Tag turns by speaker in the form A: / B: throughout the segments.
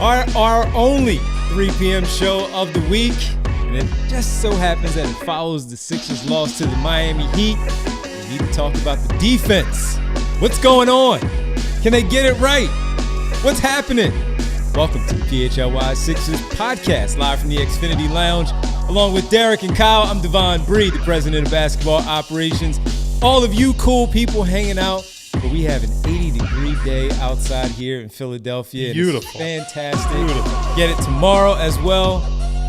A: our only 3 p.m. show of the week. And it just so happens that it follows the Sixers' loss to the Miami Heat. We need to talk about the defense. What's going on? Can they get it right? What's happening? Welcome to the PHLY Sixers podcast, live from the Xfinity Lounge. Along with Derek and Kyle, I'm Devon Bree, the president of basketball operations. All of you cool people hanging out. But we have an 80-degree day outside here in Philadelphia.
B: Beautiful.
A: It's fantastic. Beautiful. Get it tomorrow as well.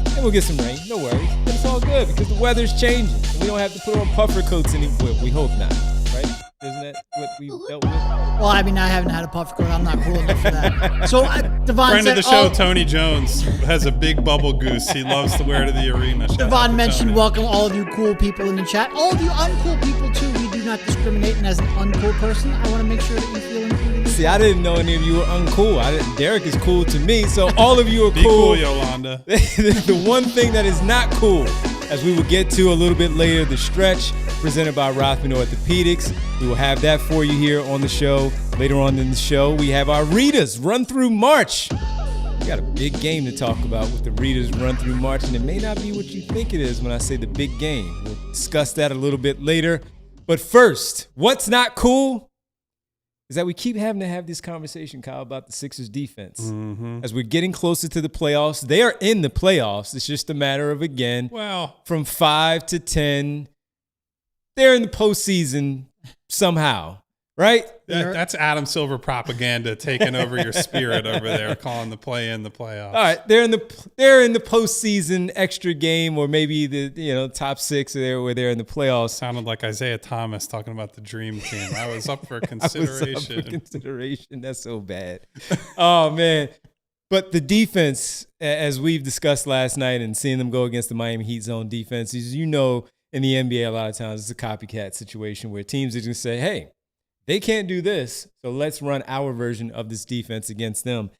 A: And we'll get some rain. No worries. But it's all good because the weather's changing. And we don't have to put on puffer coats anymore. We hope not. Right? Isn't that what we dealt with?
C: Well, I mean, I haven't had a puffer coat. I'm not cool enough for that. So, Devon
B: Friend
C: said,
B: of the show, Tony Jones, has a big bubble goose he loves to wear to the arena.
C: Devon mentioned welcome all of you cool people in the chat. All of you uncool people, too. We do not discriminate. And as an uncool person, I want to make sure that you feel included.
A: See, I didn't know any of you were uncool. Derek is cool to me, so all of you are cool.
B: Be cool, Yolanda.
A: The one thing that is not cool, as we will get to a little bit later, the stretch presented by Rothman Orthopedics. We will have that for you here on the show. Later on in the show, we have our readers run through March. We got a big game to talk about with the readers run through March, and it may not be what you think it is when I say the big game. We'll discuss that a little bit later. But first, what's not cool is that we keep having to have this conversation, Kyle, about the Sixers defense. Mm-hmm. As we're getting closer to the playoffs, they are in the playoffs. It's just a matter of, again, from 5 to 10, they're in the postseason somehow, right?
B: That's Adam Silver propaganda taking over your spirit over there, calling the play in the playoffs.
A: All right, they're in the postseason extra game, or maybe the top 6 where they're in the playoffs.
B: Sounded like Isaiah Thomas talking about the dream team. I was up for consideration.
A: That's so bad. Oh man. But the defense, as we've discussed last night, and seeing them go against the Miami Heat zone defense, is in the NBA, a lot of times it's a copycat situation where teams are going to say, hey, they can't do this, so let's run our version of this defense against them.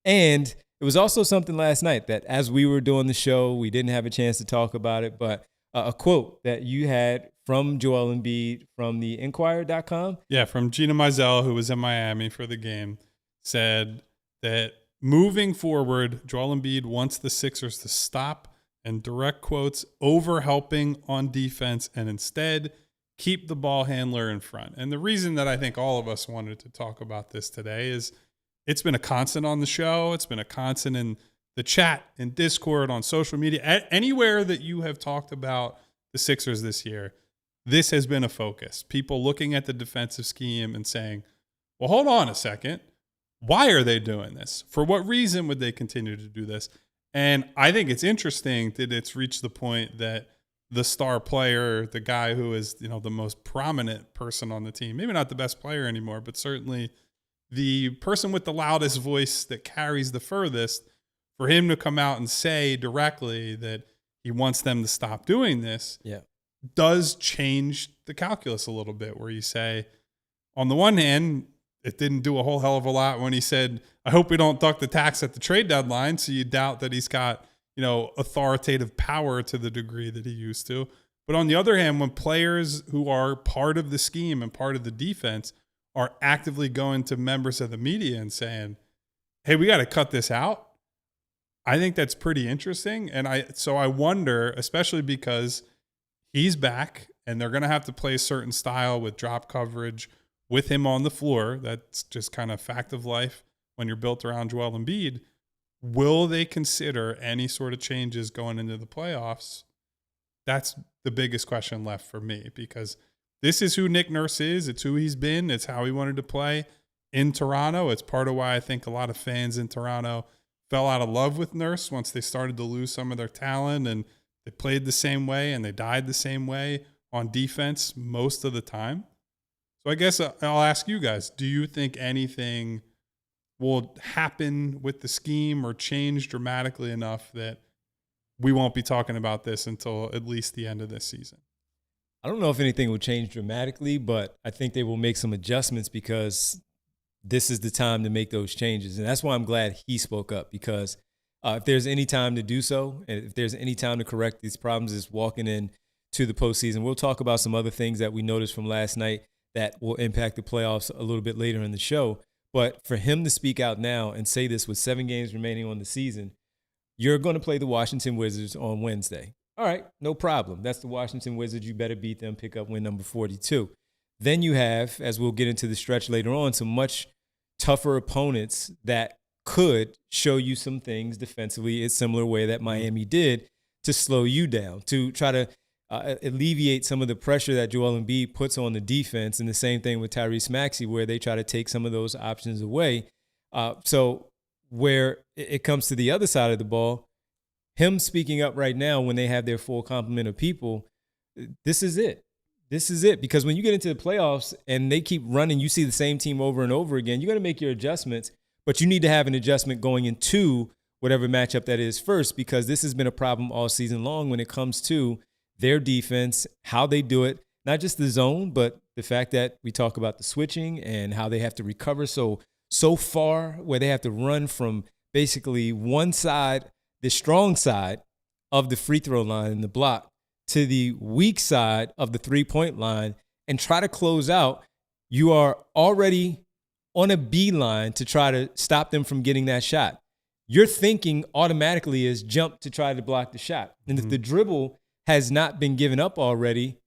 A: And it was also something last night that as we were doing the show, we didn't have a chance to talk about it, but a quote that you had from Joel Embiid from the Inquirer.com.
B: Yeah, from Gina Mizell, who was in Miami for the game, said that moving forward, Joel Embiid wants the Sixers to stop, and direct quotes, overhelping on defense and instead keep the ball handler in front. And the reason that I think all of us wanted to talk about this today is it's been a constant on the show. It's been a constant in the chat, in Discord, on social media, anywhere that you have talked about the Sixers this year. This has been a focus. People looking at the defensive scheme and saying, well, hold on a second. Why are they doing this? For what reason would they continue to do this? And I think it's interesting that it's reached the point that the star player, the guy who is, the most prominent person on the team, maybe not the best player anymore, but certainly the person with the loudest voice that carries the furthest, for him to come out and say directly that he wants them to stop doing this, does change the calculus a little bit, where you say, on the one hand, it didn't do a whole hell of a lot when he said, I hope we don't duck the tax at the trade deadline. So you doubt that he's got, authoritative power to the degree that he used to. But on the other hand, when players who are part of the scheme and part of the defense are actively going to members of the media and saying, hey, we got to cut this out, I think that's pretty interesting. And I wonder, especially because he's back and they're going to have to play a certain style with drop coverage with him on the floor. That's just kind of fact of life when you're built around Joel Embiid. Will they consider any sort of changes going into the playoffs? That's the biggest question left for me, because this is who Nick Nurse is. It's who he's been. It's how he wanted to play in Toronto. It's part of why I think a lot of fans in Toronto fell out of love with Nurse once they started to lose some of their talent, and they played the same way and they died the same way on defense most of the time. So I guess I'll ask you guys, do you think anything will happen with the scheme or change dramatically enough that we won't be talking about this until at least the end of this season?
A: I don't know if anything will change dramatically, but I think they will make some adjustments, because this is the time to make those changes. And that's why I'm glad he spoke up, because if there's any time to do so, and if there's any time to correct these problems, is walking in to the postseason. We'll talk about some other things that we noticed from last night that will impact the playoffs a little bit later in the show. But for him to speak out now and say this with 7 games remaining on the season, you're going to play the Washington Wizards on Wednesday. All right, no problem. That's the Washington Wizards. You better beat them, pick up win number 42. Then you have, as we'll get into the stretch later on, some much tougher opponents that could show you some things defensively in a similar way that Miami did to slow you down, to try to alleviate some of the pressure that Joel Embiid puts on the defense, and the same thing with Tyrese Maxey, where they try to take some of those options away. So where it comes to the other side of the ball, him speaking up right now when they have their full complement of people, this is it. This is it. Because when you get into the playoffs and they keep running, you see the same team over and over again, you're going to make your adjustments, but you need to have an adjustment going into whatever matchup that is first, because this has been a problem all season long when it comes to their defense, how they do it, not just the zone, but the fact that we talk about the switching and how they have to recover so far, where they have to run from basically one side, the strong side of the free throw line in the block, to the weak side of the three-point line and try to close out. You are already on a beeline to try to stop them from getting that shot. Your thinking automatically is jump to try to block the shot. And if the dribble has not been given up already,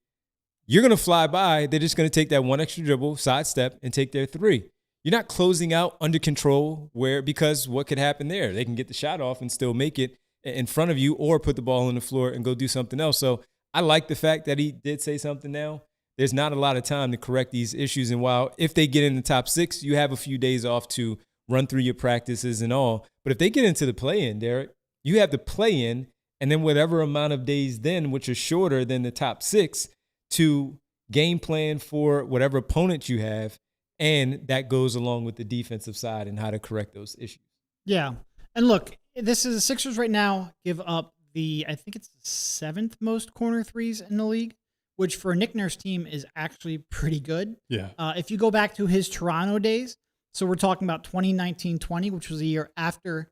A: you're going to fly by. They're just going to take that one extra dribble, sidestep, and take their three. You're not closing out under control, because what could happen there? They can get the shot off and still make it in front of you, or put the ball on the floor and go do something else. So I like the fact that he did say something now. There's not a lot of time to correct these issues. And while if they get in the top 6, you have a few days off to run through your practices and all. But if they get into the play-in, Derek, you have the play-in and then whatever amount of days then, which are shorter than the top 6, to game plan for whatever opponent you have. And that goes along with the defensive side and how to correct those issues.
C: Yeah. And look, this is the Sixers right now give up I think it's the 7th most corner threes in the league, which for a Nick Nurse team is actually pretty good.
B: Yeah.
C: If you go back to his Toronto days, so we're talking about 2019-20, which was a year after,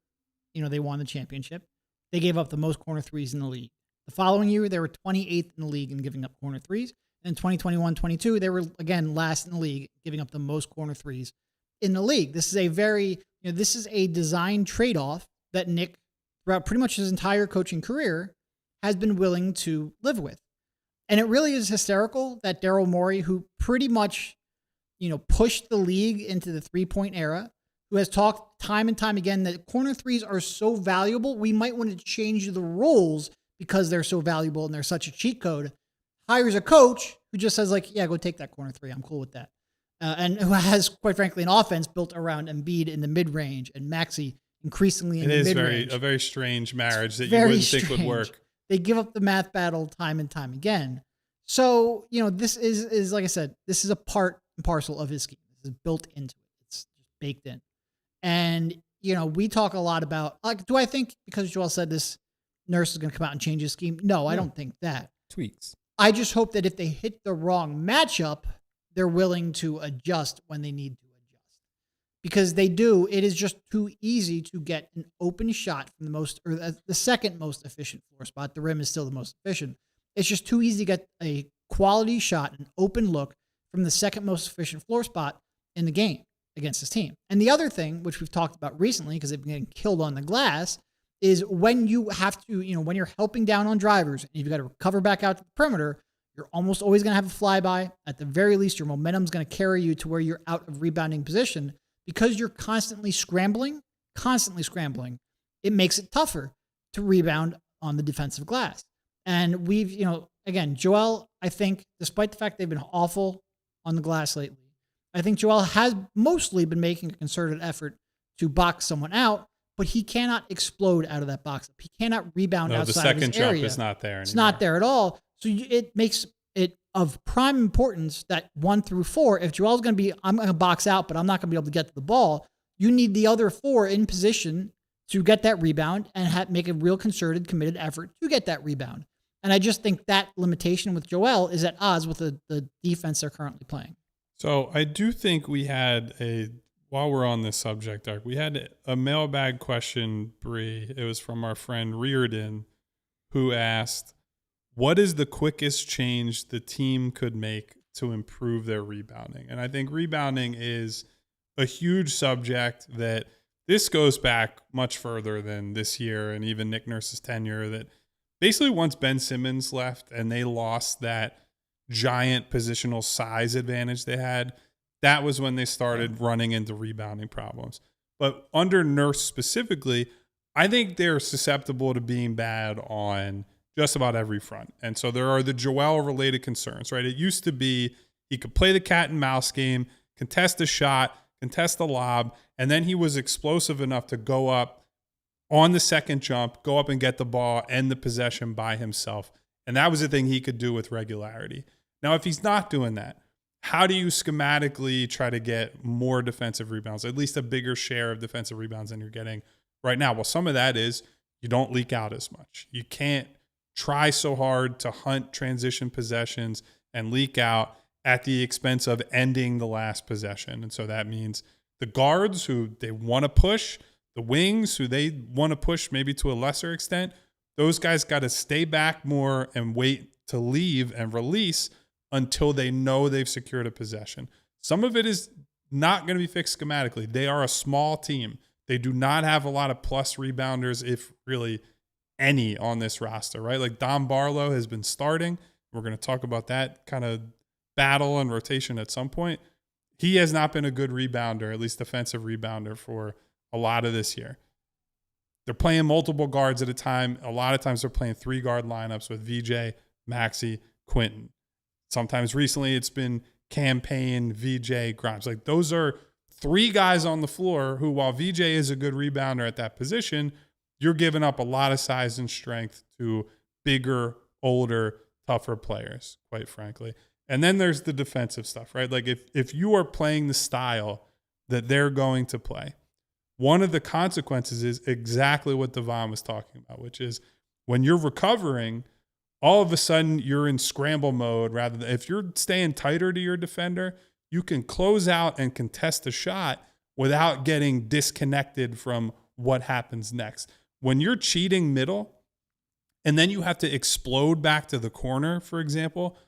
C: they won the championship, they gave up the most corner threes in the league. The following year, they were 28th in the league in giving up corner threes. And 2021-22, they were, again, last in the league, giving up the most corner threes in the league. This is this is a design trade-off that Nick, throughout pretty much his entire coaching career, has been willing to live with. And it really is hysterical that Daryl Morey, who pretty much, pushed the league into the three-point era, who has talked time and time again that corner threes are so valuable, we might want to change the rules because they're so valuable and they're such a cheat code, hires a coach who just says, yeah, go take that corner three. I'm cool with that. And who has, quite frankly, an offense built around Embiid in the mid-range and Maxey increasingly in the mid-range.
B: It is a very strange marriage that you wouldn't think would work.
C: They give up the math battle time and time again. So, this is like I said, this is a part and parcel of his scheme. This is built into it. It's just baked in. And, we talk a lot about, do I think because Joel said this, Nurse is going to come out and change his scheme? No, I don't think that.
A: Tweaks.
C: I just hope that if they hit the wrong matchup, they're willing to adjust when they need to adjust. Because they do, it is just too easy to get an open shot from the second most efficient floor spot. The rim is still the most efficient. It's just too easy to get a quality shot, an open look from the second most efficient floor spot in the game against this team. And the other thing, which we've talked about recently because they've been getting killed on the glass, is when you have to, when you're helping down on drivers and you've got to recover back out to the perimeter, you're almost always going to have a flyby. At the very least, your momentum is going to carry you to where you're out of rebounding position. Because you're constantly scrambling, it makes it tougher to rebound on the defensive glass. And we've, again, Joel, I think, despite the fact they've been awful on the glass lately, I think Joel has mostly been making a concerted effort to box someone out, but he cannot explode out of that box. He cannot rebound outside of his area.
B: The second jump is not there anymore.
C: It's not there at all. So it makes it of prime importance that 1 through 4, if Joel's going to be, I'm going to box out, but I'm not going to be able to get to the ball, you need the other 4 in position to get that rebound and make a real concerted, committed effort to get that rebound. And I just think that limitation with Joel is at odds with the defense they're currently playing.
B: So I do think we had while we're on this subject, Dark, we had a mailbag question, Bree. It was from our friend Reardon, who asked, what is the quickest change the team could make to improve their rebounding? And I think rebounding is a huge subject that this goes back much further than this year and even Nick Nurse's tenure, that basically once Ben Simmons left and they lost that giant positional size advantage they had, that was when they started running into rebounding problems. But under Nurse specifically, I think they're susceptible to being bad on just about every front. And so there are the Joel-related concerns, right? It used to be he could play the cat and mouse game, contest a shot, contest a lob, and then he was explosive enough to go up on the second jump, go up and get the ball and the possession by himself. And that was the thing he could do with regularity. Now, if he's not doing that, how do you schematically try to get more defensive rebounds, at least a bigger share of defensive rebounds than you're getting right now? Well, some of that is you don't leak out as much. You can't try so hard to hunt transition possessions and leak out at the expense of ending the last possession. And so that means the guards who they want to push, the wings who they want to push maybe to a lesser extent, those guys got to stay back more and wait to leave and release until they know they've secured a possession. Some of it is not going to be fixed schematically. They are a small team. They do not have a lot of plus rebounders, if really any, on this roster, right? Like Dom Barlow has been starting. We're going to talk about that kind of battle and rotation at some point. He has not been a good rebounder, at least defensive rebounder, for a lot of this year. They're playing multiple guards at a time. A lot of times they're playing 3-guard lineups with VJ, Maxey, Quentin. Sometimes recently it's been Campaign, VJ, Grimes. Like those are 3 guys on the floor who, while VJ is a good rebounder at that position, you're giving up a lot of size and strength to bigger, older, tougher players, quite frankly. And then there's the defensive stuff, right? Like if you are playing the style that they're going to play, one of the consequences is exactly what Devon was talking about, which is when you're recovering, all of a sudden you're in scramble mode rather than, if you're staying tighter to your defender, you can close out and contest a shot without getting disconnected from what happens next. When you're cheating middle and then you have to explode back to the corner, for example,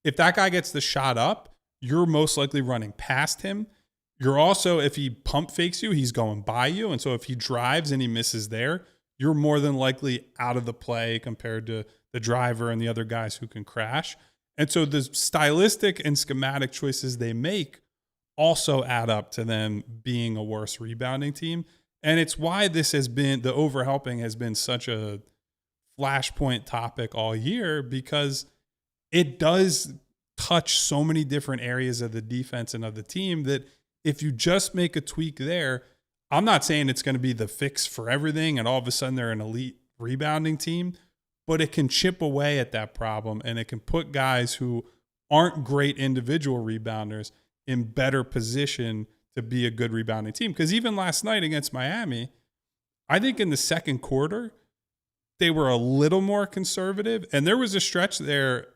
B: if that guy gets the shot up, you're most likely running past him. You're also, if he pump fakes you, he's going by you. And so if he drives and he misses there, you're more than likely out of the play compared to the driver and the other guys who can crash. And so the stylistic and schematic choices they make also add up to them being a worse rebounding team. And it's why this has been, the overhelping has been such a flashpoint topic all year, because it does touch so many different areas of the defense and of the team that if you just make a tweak there, I'm not saying it's going to be the fix for everything and all of a sudden they're an elite rebounding team, but it can chip away at that problem and it can put guys who aren't great individual rebounders in better position to be a good rebounding team. Because even last night against Miami, I think in the second quarter, they were a little more conservative. And there was a stretch there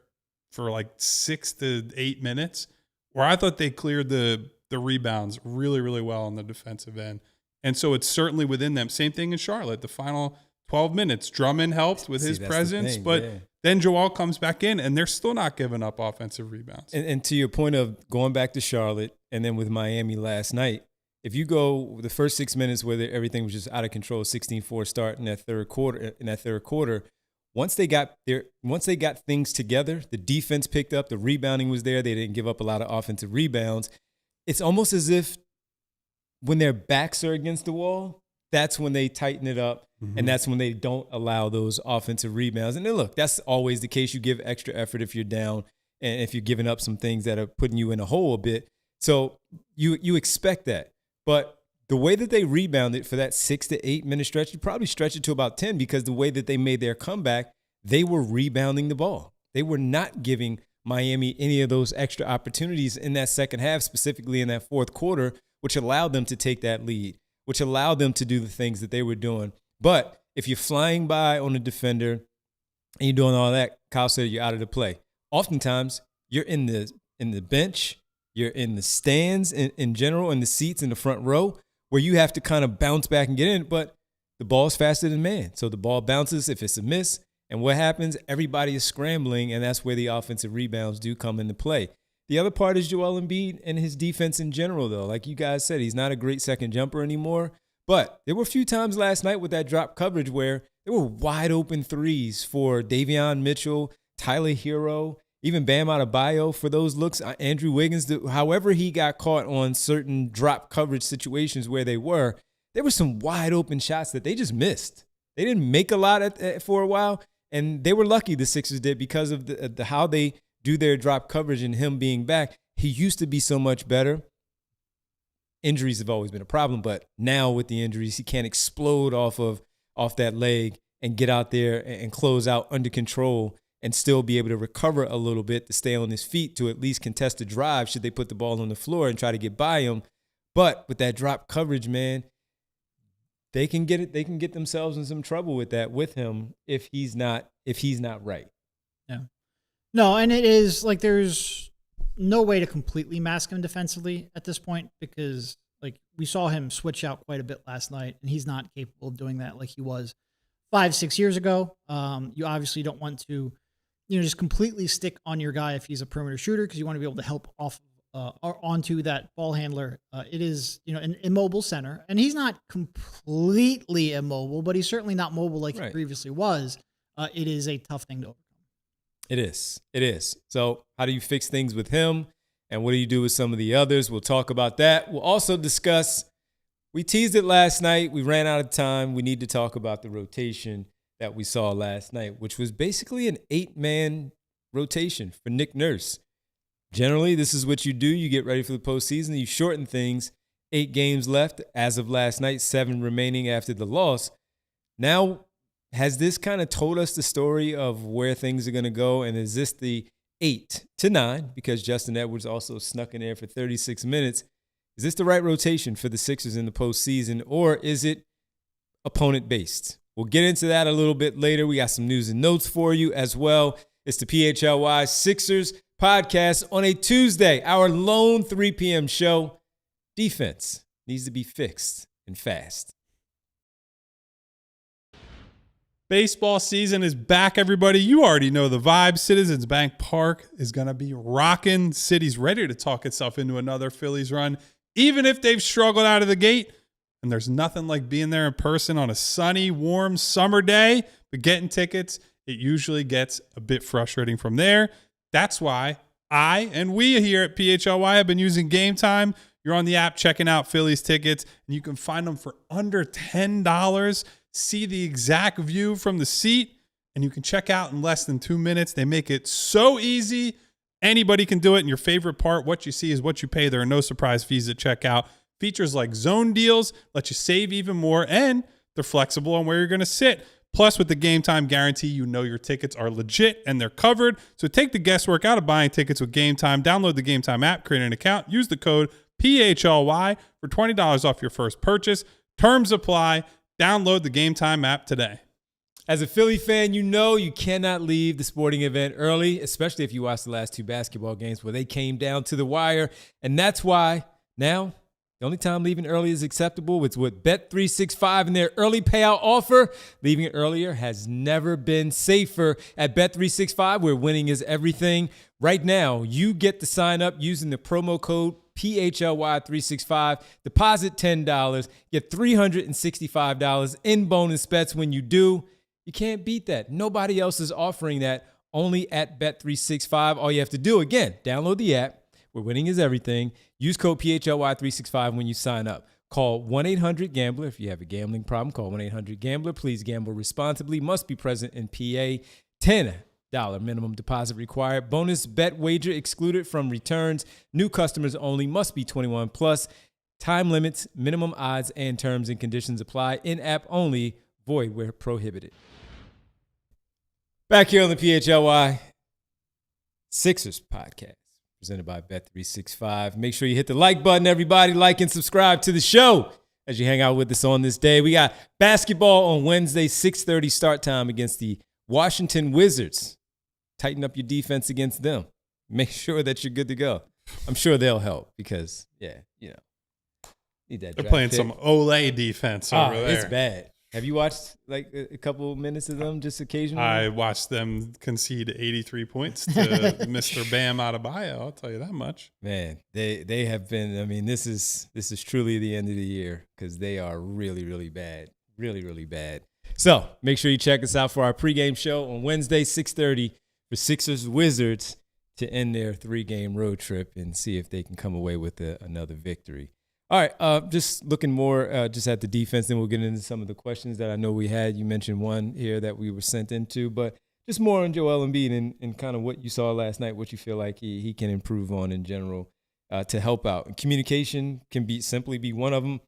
B: for like 6 to 8 minutes where I thought they cleared the rebounds really, really well on the defensive end. And so it's certainly within them. Same thing in Charlotte. The final 12 minutes, Drummond helped with his presence, but then Joel comes back in and they're still not giving up offensive rebounds.
A: And to your point of going back to Charlotte and then with Miami last night, if you go the first 6 minutes where everything was just out of control, 16-4 start in that third quarter, once they got things together, the defense picked up, the rebounding was there, they didn't give up a lot of offensive rebounds. It's almost as if when their backs are against the wall, that's when they tighten it up, and that's when they don't allow those offensive rebounds. And then look, that's always the case. You give extra effort if you're down and if you're giving up some things that are putting you in a hole a bit. So you expect that. But the way that they rebounded for that 6 to 8 minute stretch, you probably stretch it to about 10 because the way that they made their comeback, they were rebounding the ball. They were not giving Miami any of those extra opportunities in that second half, specifically in that fourth quarter, which allowed them to take that lead, which allowed them to do the things that they were doing. But if you're flying by on a defender and you're doing all that, Kyle said you're out of the play. Oftentimes, you're in the bench, you're in the stands in general, in the seats in the front row, where you have to kind of bounce back and get in, but the ball's faster than man. So the ball bounces if it's a miss. And what happens? Everybody is scrambling, and that's where the offensive rebounds do come into play. The other part is Joel Embiid and his defense in general, though. Like you guys said, he's not a great second jumper anymore. But there were a few times last night with that drop coverage where there were wide open threes for Davion Mitchell, Tyler Hero, even Bam Adebayo for those looks. Andrew Wiggins, however he got caught on certain drop coverage situations where there were some wide open shots that they just missed. They didn't make a lot for a while, and they were lucky, the Sixers did, because of the how they do their drop coverage and him being back. He used to be so much better. Injuries have always been a problem, but now with the injuries, he can't explode off that leg and get out there and close out under control and still be able to recover a little bit to stay on his feet to at least contest a drive should they put the ball on the floor and try to get by him. But with that drop coverage, man, they can get themselves in some trouble with that with him if he's not right.
C: Yeah. No, and it is like there's no way to completely mask him defensively at this point because like we saw him switch out quite a bit last night and he's not capable of doing that like he was 5-6 years ago. You obviously don't want to, just completely stick on your guy if he's a perimeter shooter because you want to be able to help off onto that ball handler. It is, an immobile center and he's not completely immobile, but he's certainly not mobile like he previously was. It is a tough thing to overcome.
A: It is. So how do you fix things with him? And what do you do with some of the others? We'll talk about that. We'll also discuss, we teased it last night. We ran out of time. We need to talk about the rotation that we saw last night, which was basically an 8-man rotation for Nick Nurse. Generally, this is what you do. You get ready for the postseason. You shorten things. 8 games left as of last night, 7 remaining after the loss. Now, has this kind of told us the story of where things are going to go? And is this the 8 to 9? Because Justin Edwards also snuck in there for 36 minutes. Is this the right rotation for the Sixers in the postseason, or is it opponent-based? We'll get into that a little bit later. We got some news and notes for you as well. It's the PHLY Sixers podcast on a Tuesday, our lone 3 p.m. show. Defense needs to be fixed and fast.
B: Baseball season is back, everybody. You already know the vibe. Citizens Bank Park is going to be rocking. City's ready to talk itself into another Phillies run, even if they've struggled out of the gate. And there's nothing like being there in person on a sunny, warm summer day. But getting tickets, it usually gets a bit frustrating from there. That's why I and we here at PHLY have been using Game Time. You're on the app checking out Phillies tickets, and you can find them for under $10. See the exact view from the seat, and you can check out in less than 2 minutes. They make it so easy. Anybody can do it. And your favorite part, what you see is what you pay. There are no surprise fees at checkout. Features like zone deals let you save even more, and they're flexible on where you're going to sit. Plus, with the Game Time guarantee, your tickets are legit and they're covered. So take the guesswork out of buying tickets with Game Time. Download the Game Time app, create an account, use the code PHLY for $20 off your first purchase. Terms apply. Download the Game Time app today.
A: As a Philly fan, you cannot leave the sporting event early, especially if you watch the last 2 basketball games where they came down to the wire. And that's why now the only time leaving early is acceptable. It's with Bet365 and their early payout offer. Leaving it earlier has never been safer. At Bet365, where winning is everything. Right now, you get to sign up using the promo code PHLY365. Deposit $10. Get $365 in bonus bets when you do. You can't beat that. Nobody else is offering that, only at Bet365. All you have to do, again, download the app where winning is everything. Use code PHLY365 when you sign up. Call 1-800-GAMBLER. If you have a gambling problem, call 1-800-GAMBLER. Please gamble responsibly. Must be present in PA. $10 minimum deposit required. Bonus bet wager excluded from returns. New customers only. Must be 21 plus. Time limits, minimum odds, and terms and conditions apply. In-app only. Void where prohibited. Back here on the PHLY Sixers podcast, presented by Bet365. Make sure you hit the like button, everybody. Like and subscribe to the show as you hang out with us on this day. We got basketball on Wednesday, 6:30 start time against the Washington Wizards. Tighten up your defense against them. Make sure that you're good to go. I'm sure they'll help because, need that.
B: They're playing some Olay defense over there.
A: It's bad. Have you watched like a couple minutes of them just occasionally?
B: I watched them concede 83 points to Mr. Bam Adebayo. I'll tell you that much.
A: Man, they have been. I mean, this is truly the end of the year because they are really, really bad, really bad. So make sure you check us out for our pregame show on Wednesday, 6:30 for Sixers Wizards to end their 3-game road trip and see if they can come away with another victory. All right, just looking more just at the defense, then we'll get into some of the questions that I know we had. You mentioned one here that we were sent into, but just more on Joel Embiid and kind of what you saw last night, what you feel like he can improve on in general to help out. And communication can simply be one of them.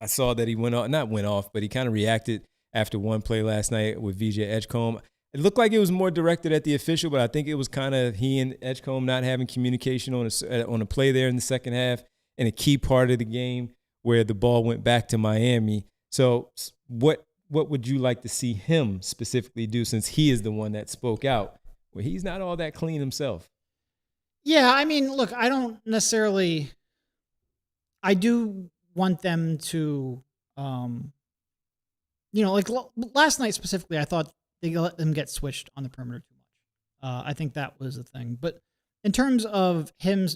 A: I saw that he went off, but he kind of reacted after one play last night with VJ Edgecombe. It looked like it was more directed at the official, but I think it was kind of he and Edgecombe not having communication on a play there in the second half. In a key part of the game where the ball went back to Miami. So what would you like to see him specifically do since he is the one that spoke out where he's not all that clean himself?
C: Yeah, I mean, look, I do want them to, like last night specifically, I thought they let them get switched on the perimeter too much. I think that was the thing. But in terms of him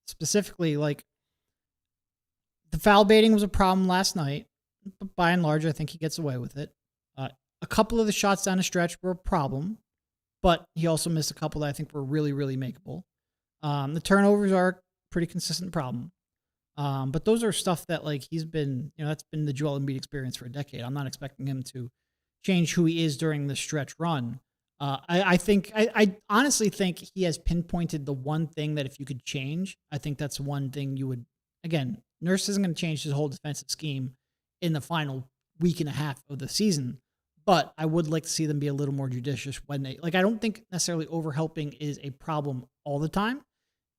C: specifically, like, the foul baiting was a problem last night, but by and large, I think he gets away with it. A couple of the shots down the stretch were a problem, but he also missed a couple that I think were really, really makeable. The turnovers are a pretty consistent problem. But those are stuff that, like, he's been, that's been the Joel Embiid experience for a decade. I'm not expecting him to change who he is during the stretch run. I honestly think he has pinpointed the one thing that if you could change, I think that's one thing you would, again, Nurse isn't going to change his whole defensive scheme in the final week and a half of the season, but I would like to see them be a little more judicious when I don't think necessarily overhelping is a problem all the time.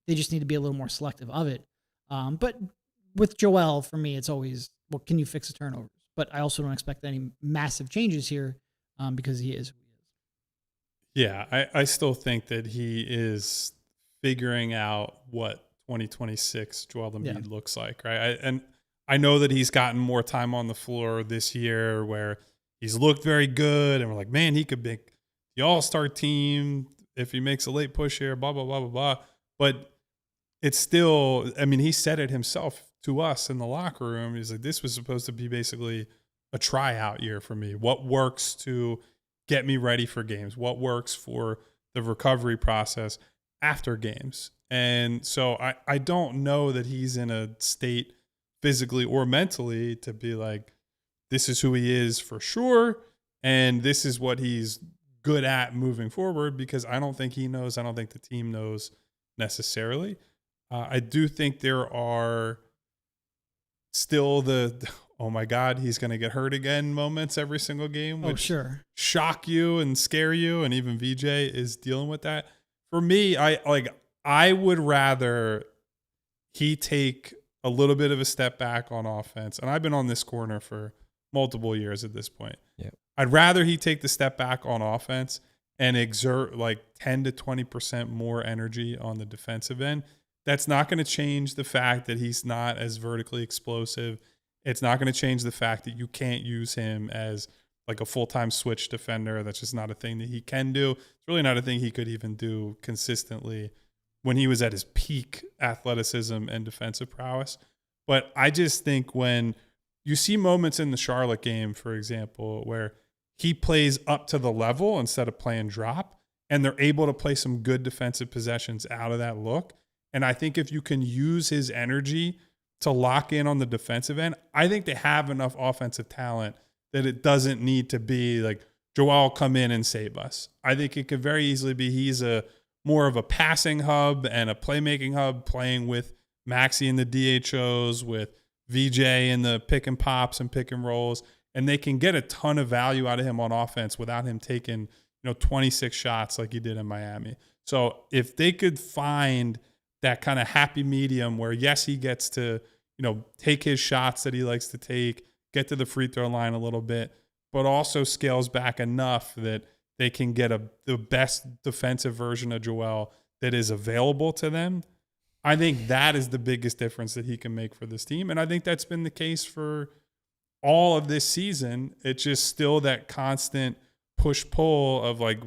C: They just need to be a little more selective of it. But with Joel, for me, it's always, well, can you fix the turnovers? But I also don't expect any massive changes here because he is who he is.
B: Yeah, I still think that he is figuring out what 2026 Joel Embiid looks like, right? And I know that he's gotten more time on the floor this year where he's looked very good and we're like, man, he could make the all-star team if he makes a late push here, blah, blah, blah, blah, blah. But it's still, I mean, he said it himself to us in the locker room. He's like, this was supposed to be basically a tryout year for me. What works to get me ready for games? What works for the recovery process after games? And so I don't know that he's in a state physically or mentally to be like, this is who he is for sure, and this is what he's good at moving forward, because I don't think he knows. I don't think the team knows necessarily. I do think there are still oh my God, he's going to get hurt again moments every single game, which shock you and scare you, and even VJ is dealing with that. For me, I would rather he take a little bit of a step back on offense. And I've been on this corner for multiple years at this point.
A: Yeah.
B: I'd rather he take the step back on offense and exert like 10 to 20% more energy on the defensive end. That's not going to change the fact that he's not as vertically explosive. It's not going to change the fact that you can't use him as like a full-time switch defender. That's just not a thing that he can do. It's really not a thing he could even do consistently when he was at his peak athleticism and defensive prowess. But I just think when you see moments in the Charlotte game, for example, where he plays up to the level instead of playing drop, and they're able to play some good defensive possessions out of that look. And I think if you can use his energy to lock in on the defensive end, I think they have enough offensive talent that it doesn't need to be like, Joel, come in and save us. I think it could very easily be he's more of a passing hub and a playmaking hub, playing with Maxey in the DHOs, with VJ in the pick and pops and pick and rolls, and they can get a ton of value out of him on offense without him taking 26 shots like he did in Miami. So if they could find that kind of happy medium where, yes, he gets to take his shots that he likes to take, get to the free throw line a little bit, but also scales back enough that they can get the best defensive version of Joel that is available to them. I think that is the biggest difference that he can make for this team. And I think that's been the case for all of this season, it's just still that constant push-pull of like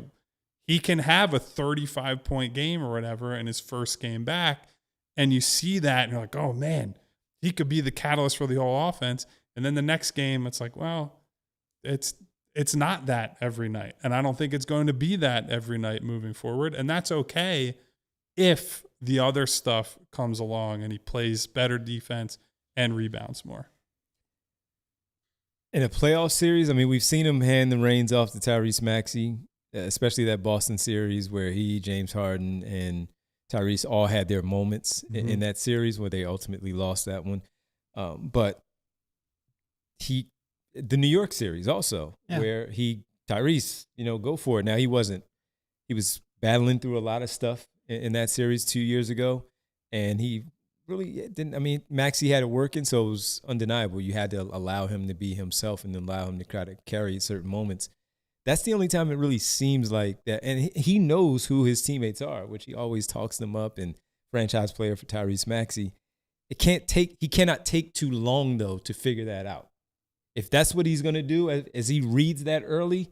B: he can have a 35-point game or whatever in his first game back, and you see that and you're like, oh man, he could be the catalyst for the whole offense. And then the next game, it's like, well, it's not that every night. And I don't think it's going to be that every night moving forward. And that's okay if the other stuff comes along and he plays better defense and rebounds more.
A: In a playoff series, I mean, we've seen him hand the reins off to Tyrese Maxey, especially that Boston series where he, James Harden, and Tyrese all had their moments in that series where they ultimately lost that one. But the New York series also, where Tyrese, go for it. Now he was battling through a lot of stuff in that series 2 years ago, and he really didn't. I mean, Maxey had it working, so it was undeniable. You had to allow him to be himself and allow him to try to carry certain moments. That's the only time it really seems like that. And he knows who his teammates are, which he always talks them up, and franchise player for Tyrese Maxey. He cannot take too long, though, to figure that out. If that's what he's going to do, as he reads that early,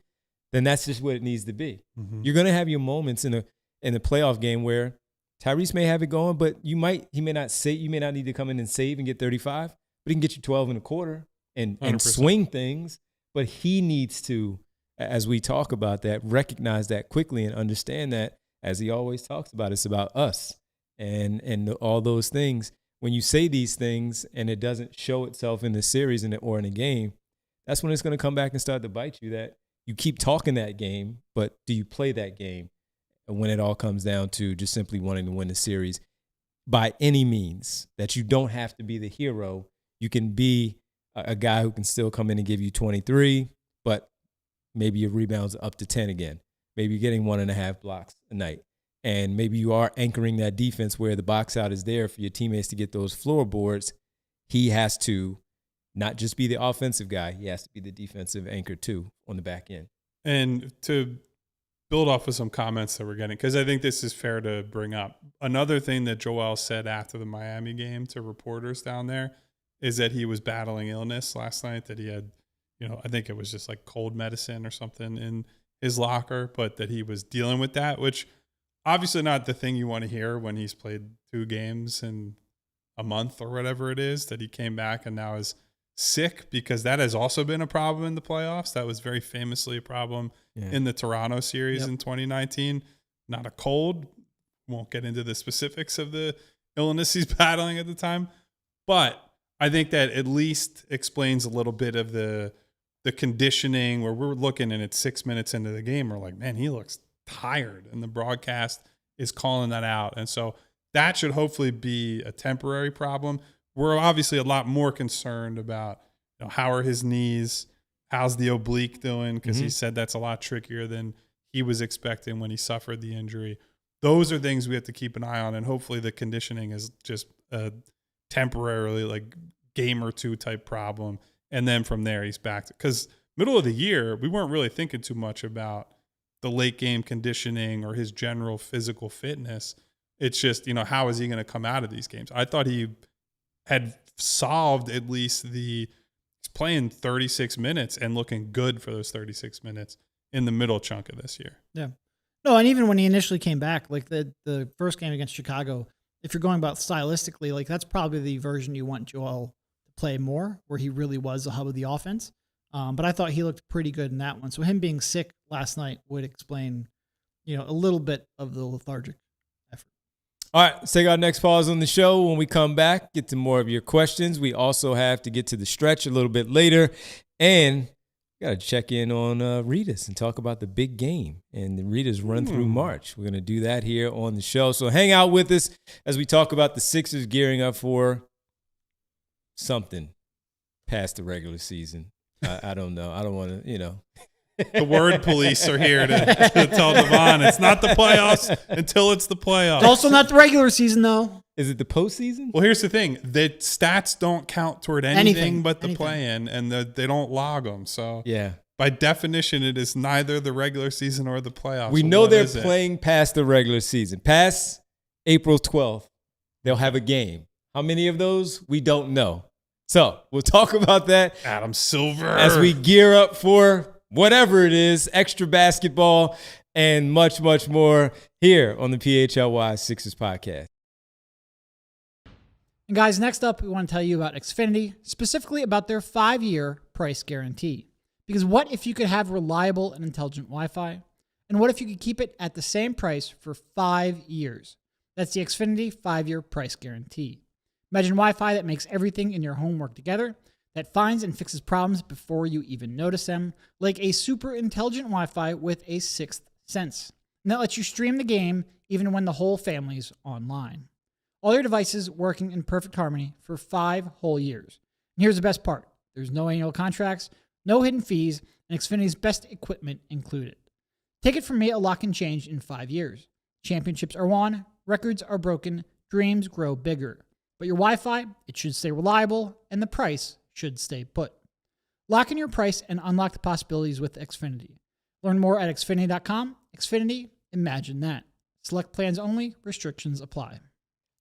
A: then that's just what it needs to be. Mm-hmm. You're going to have your moments in a playoff game where Tyrese may have it going, but you may not need to come in and save and get 35, but he can get you 12 and a quarter and swing things. But he needs to, as we talk about that, recognize that quickly and understand that, as he always talks about, it's about us and all those things. When you say these things and it doesn't show itself in the series or in a game, that's when it's going to come back and start to bite you, that you keep talking that game, but do you play that game? And when it all comes down to just simply wanting to win the series by any means, that you don't have to be the hero. You can be a guy who can still come in and give you 23, but maybe your rebounds up to 10 again. Maybe you're getting 1.5 blocks a night. And maybe you are anchoring that defense where the box out is there for your teammates to get those floorboards. He has to not just be the offensive guy. He has to be the defensive anchor, too, on the back end.
B: And to build off of some comments that we're getting, because I think this is fair to bring up. Another thing that Joel said after the Miami game to reporters down there is that he was battling illness last night, that he had, I think it was just like cold medicine or something in his locker, but that he was dealing with that, which obviously not the thing you want to hear when he's played 2 games in a month or whatever it is, that he came back and now is sick, because that has also been a problem in the playoffs. That was very famously a problem in the Toronto series in 2019. Not a cold. Won't get into the specifics of the illness he's battling at the time. But I think that at least explains a little bit of the conditioning, where we're looking and it's 6 minutes into the game. We're like, man, he looks tired, and the broadcast is calling that out. And so that should hopefully be a temporary problem. We're obviously a lot more concerned about how are his knees, how's the oblique doing, because he said that's a lot trickier than he was expecting when he suffered the injury. Those are things we have to keep an eye on, and hopefully the conditioning is just a temporarily like game or 2 type problem, and then from there he's back to, because middle of the year we weren't really thinking too much about the late game conditioning or his general physical fitness. It's just, how is he going to come out of these games? I thought he had solved at least he's playing 36 minutes and looking good for those 36 minutes in the middle chunk of this year.
C: Yeah. No, and even when he initially came back, like the first game against Chicago, if you're going about stylistically, like that's probably the version you want Joel to play more, where he really was the hub of the offense. But I thought he looked pretty good in that one. So him being sick last night would explain, a little bit of the lethargic effort.
A: All right, let's take our next pause on the show. When we come back, get to more of your questions. We also have to get to the stretch a little bit later. And we got to check in on Rita's and talk about the big game and the Rita's run through March. We're going to do that here on the show. So hang out with us as we talk about the Sixers gearing up for something past the regular season. I don't know. I don't want to,
B: The word police are here to tell Devon it's not the playoffs until it's the playoffs.
C: It's also not the regular season, though.
A: Is it the postseason?
B: Well, here's the thing. The stats don't count toward anything but the play-in, and they don't log them. So by definition, it is neither the regular season or the playoffs.
A: We know they're playing past the regular season. Past April 12th, they'll have a game. How many of those? We don't know. So we'll talk about that
B: Adam Silver
A: as we gear up for whatever it is, extra basketball and much, much more here on the PHLY Sixers podcast.
C: And guys, next up, we want to tell you about Xfinity, specifically about their 5-year price guarantee. Because what if you could have reliable and intelligent Wi-Fi? And what if you could keep it at the same price for 5 years? That's the Xfinity 5-year price guarantee. Imagine Wi-Fi that makes everything in your home work together, that finds and fixes problems before you even notice them, like a super intelligent Wi-Fi with a sixth sense. And that lets you stream the game even when the whole family's online. All your devices working in perfect harmony for 5 whole years. And here's the best part. There's no annual contracts, no hidden fees, and Xfinity's best equipment included. Take it from me, a lock and change in 5 years. Championships are won, records are broken, dreams grow bigger. But your Wi-Fi, it should stay reliable, and the price should stay put. Lock in your price and unlock the possibilities with Xfinity. Learn more at Xfinity.com. Xfinity, imagine that. Select plans only, restrictions apply.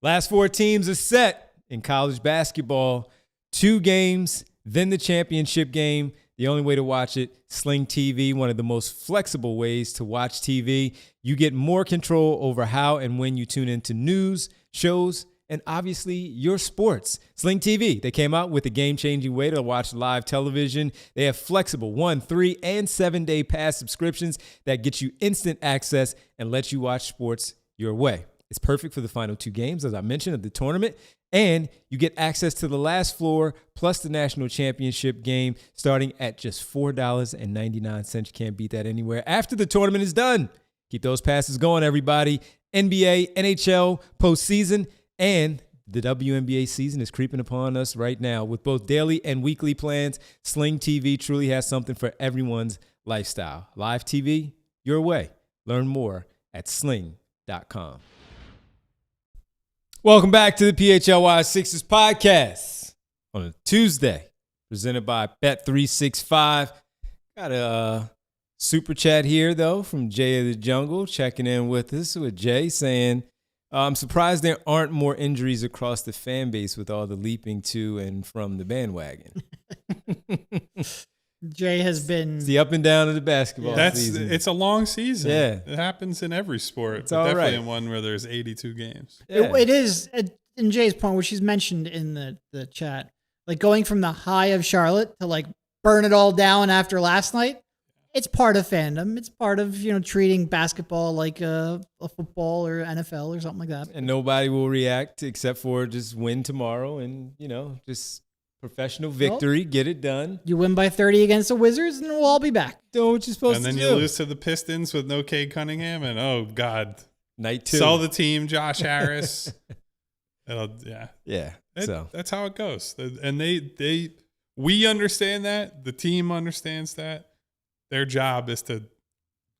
A: Last 4 teams are set in college basketball. 2 games, then the championship game. The only way to watch it, Sling TV, one of the most flexible ways to watch TV. You get more control over how and when you tune into news, shows, and obviously your sports. Sling TV, they came out with a game-changing way to watch live television. They have flexible 1, 3, and 7-day pass subscriptions that get you instant access and let you watch sports your way. It's perfect for the final 2 games, as I mentioned, of the tournament. And you get access to the last floor plus the national championship game starting at just $4.99. You can't beat that anywhere. After the tournament is done, keep those passes going, everybody. NBA, NHL, postseason, and the WNBA season is creeping upon us right now. With both daily and weekly plans, Sling TV truly has something for everyone's lifestyle. Live TV, your way. Learn more at sling.com. Welcome back to the PHLY Sixers podcast on a Tuesday, presented by Bet365. Got a super chat here, though, from Jay of the Jungle, checking in with us with Jay saying, I'm surprised there aren't more injuries across the fan base with all the leaping to and from the bandwagon.
C: Jay has been...
A: It's the up and down of the basketball season.
B: It's a long season.
A: Yeah.
B: It happens in every sport.
A: It's
B: but
A: all
B: definitely
A: right.
B: in one where there's 82 games.
A: Yeah.
C: It is, in Jay's point, which he's mentioned in the chat, like going from the high of Charlotte to like burn it all down after last night. It's part of fandom. It's part of, treating basketball like a football or NFL or something like that.
A: And nobody will react except for just win tomorrow and, just professional victory, get it done.
C: You win by 30 against the Wizards and we'll all be back.
A: Do what you're supposed to do.
B: And then you lose to the Pistons with no Cade Cunningham and, oh, God.
A: Night 2.
B: Sell the team, Josh Harris. Yeah.
A: Yeah.
B: That's how it goes. And we understand that. The team understands that. Their job is to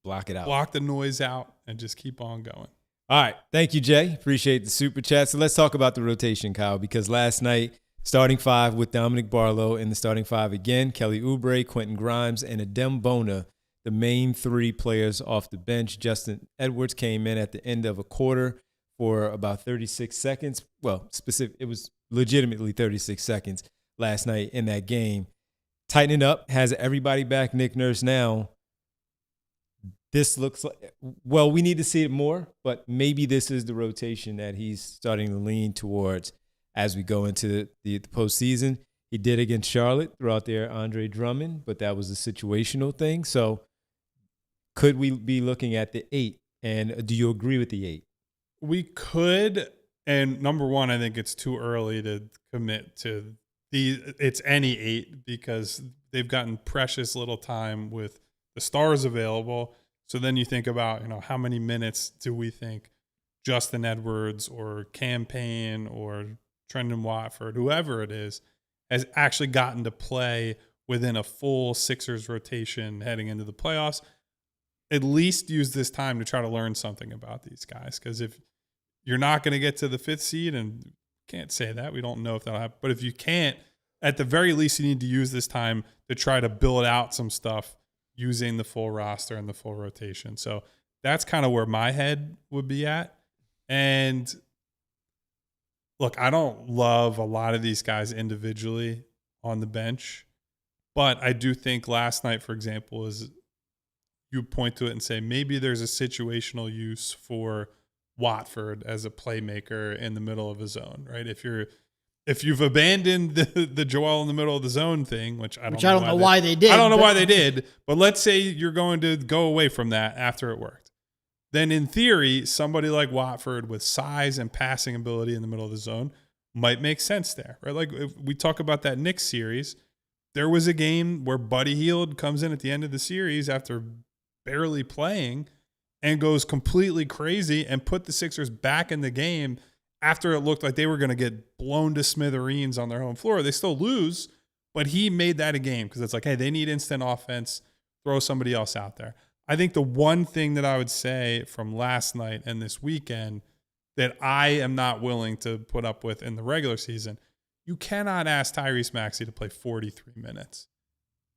A: block it out,
B: block the noise out, and just keep on going.
A: All right. Thank you, Jay. Appreciate the super chat. So let's talk about the rotation, Kyle, because last night, starting 5 with Dominick Barlow in the starting 5 again, Kelly Oubre, Quentin Grimes, and Adem Bona, the main 3 players off the bench. Justin Edwards came in at the end of a quarter for about 36 seconds. Well, it was legitimately 36 seconds last night in that game. Tightening up, has everybody back. Nick Nurse now. This looks like, well, we need to see it more, but maybe this is the rotation that he's starting to lean towards as we go into the postseason. He did against Charlotte throughout their Andre Drummond, but that was a situational thing. So could we be looking at the 8? And do you agree with the 8?
B: We could. And number one, I think it's too early to commit to it's any 8 because they've gotten precious little time with the stars available. So then you think about, how many minutes do we think Justin Edwards or Campaign or Trendon Watford, whoever it is, has actually gotten to play within a full Sixers rotation heading into the playoffs. At least use this time to try to learn something about these guys. Because if you're not going to get to the 5th seed, and can't say that, we don't know if that'll happen. But if you can't, at the very least, you need to use this time to try to build out some stuff using the full roster and the full rotation. So that's kind of where my head would be at. And look, I don't love a lot of these guys individually on the bench, but I do think last night, for example, is you point to it and say maybe there's a situational use for Watford as a playmaker in the middle of a zone, right? If you've abandoned the Joel in the middle of the zone thing, which I don't know why they did. I don't know why they did, but let's say you're going to go away from that after it worked. Then in theory, somebody like Watford with size and passing ability in the middle of the zone might make sense there, right? Like if we talk about that Knicks series, there was a game where Buddy Hield comes in at the end of the series after barely playing and goes completely crazy and put the Sixers back in the game after it looked like they were going to get blown to smithereens on their home floor. They still lose, but he made that a game because it's like, hey, they need instant offense. Throw somebody else out there. I think the one thing that I would say from last night and this weekend that I am not willing to put up with in the regular season, you cannot ask Tyrese Maxey to play 43 minutes,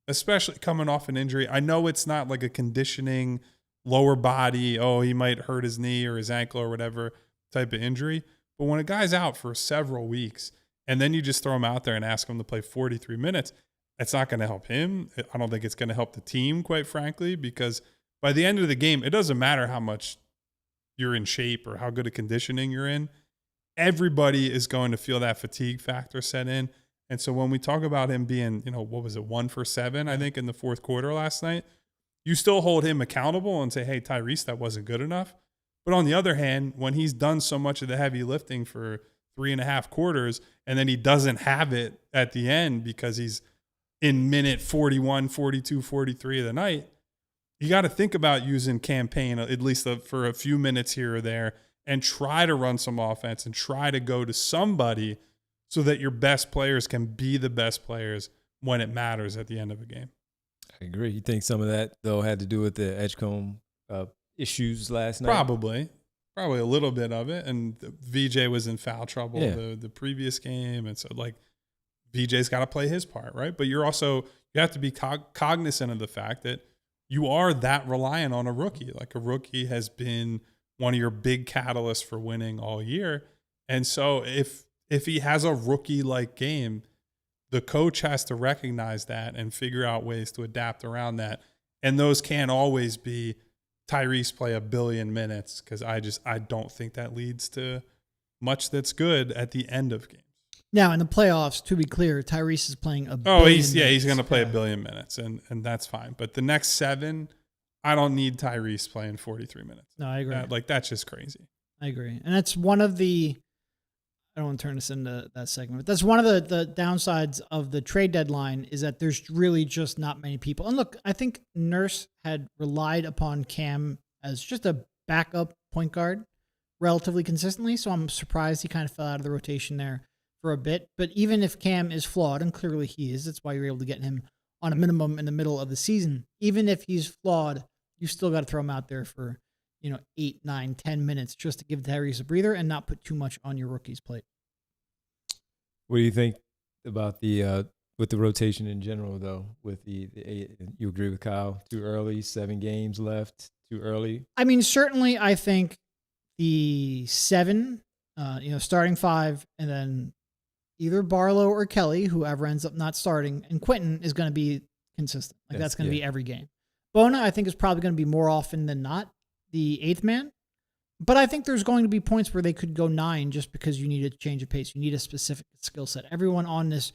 B: especially coming off an injury. I know it's not like a conditioning lower body, oh, he might hurt his knee or his ankle or whatever type of injury. But when a guy's out for several weeks and then you just throw him out there and ask him to play 43 minutes, it's not going to help him. I don't think it's going to help the team, quite frankly, because by the end of the game, it doesn't matter how much you're in shape or how good a conditioning you're in. Everybody is going to feel that fatigue factor set in. And so when we talk about him being, 1 for 7, I think, in the fourth quarter last night, you still hold him accountable and say, hey, Tyrese, that wasn't good enough. But on the other hand, when he's done so much of the heavy lifting for 3.5 quarters and then he doesn't have it at the end because he's in minute 41, 42, 43 of the night, you got to think about using campaign at least for a few minutes here or there and try to run some offense and try to go to somebody so that your best players can be the best players when it matters at the end of a game.
A: I agree. You think some of that, though, had to do with the Edgecombe issues last night?
B: Probably a little bit of it. And VJ was in foul trouble the previous game. And so, VJ's got to play his part, right? But you have to be cognizant of the fact that you are that reliant on a rookie. Like, a rookie has been one of your big catalysts for winning all year. And so if he has a rookie-like game, the coach has to recognize that and figure out ways to adapt around that. And those can't always be Tyrese play 1 billion minutes, because I don't think that leads to much that's good at the end of games.
C: Now, in the playoffs, to be clear, Tyrese is playing 1 billion minutes.
B: He's going to play 1 billion minutes, and that's fine. But the next 7, I don't need Tyrese playing 43 minutes.
C: No, I agree.
B: That's just crazy.
C: I agree. And that's one of the – I don't want to turn this into that segment, but that's one of the downsides of the trade deadline is that there's really just not many people. And look, I think Nurse had relied upon Cam as just a backup point guard relatively consistently, so I'm surprised he kind of fell out of the rotation there for a bit. But even if Cam is flawed, and clearly he is, that's why you're able to get him on a minimum in the middle of the season. Even if he's flawed, you still got to throw him out there for 8, 9, 10 minutes just to give Tyrese a breather and not put too much on your rookie's plate.
A: What do you think about with the rotation in general, though? With the 8, you agree with Kyle? Too early, 7 games left, too early? I
C: mean, certainly I think the 7, starting 5, and then either Barlow or Kelly, whoever ends up not starting, and Quentin is going to be consistent. That's going to be every game. Bona, I think, is probably going to be more often than not the 8th man. But I think there's going to be points where they could go 9 just because you need a change of pace. You need a specific skill set. Everyone on this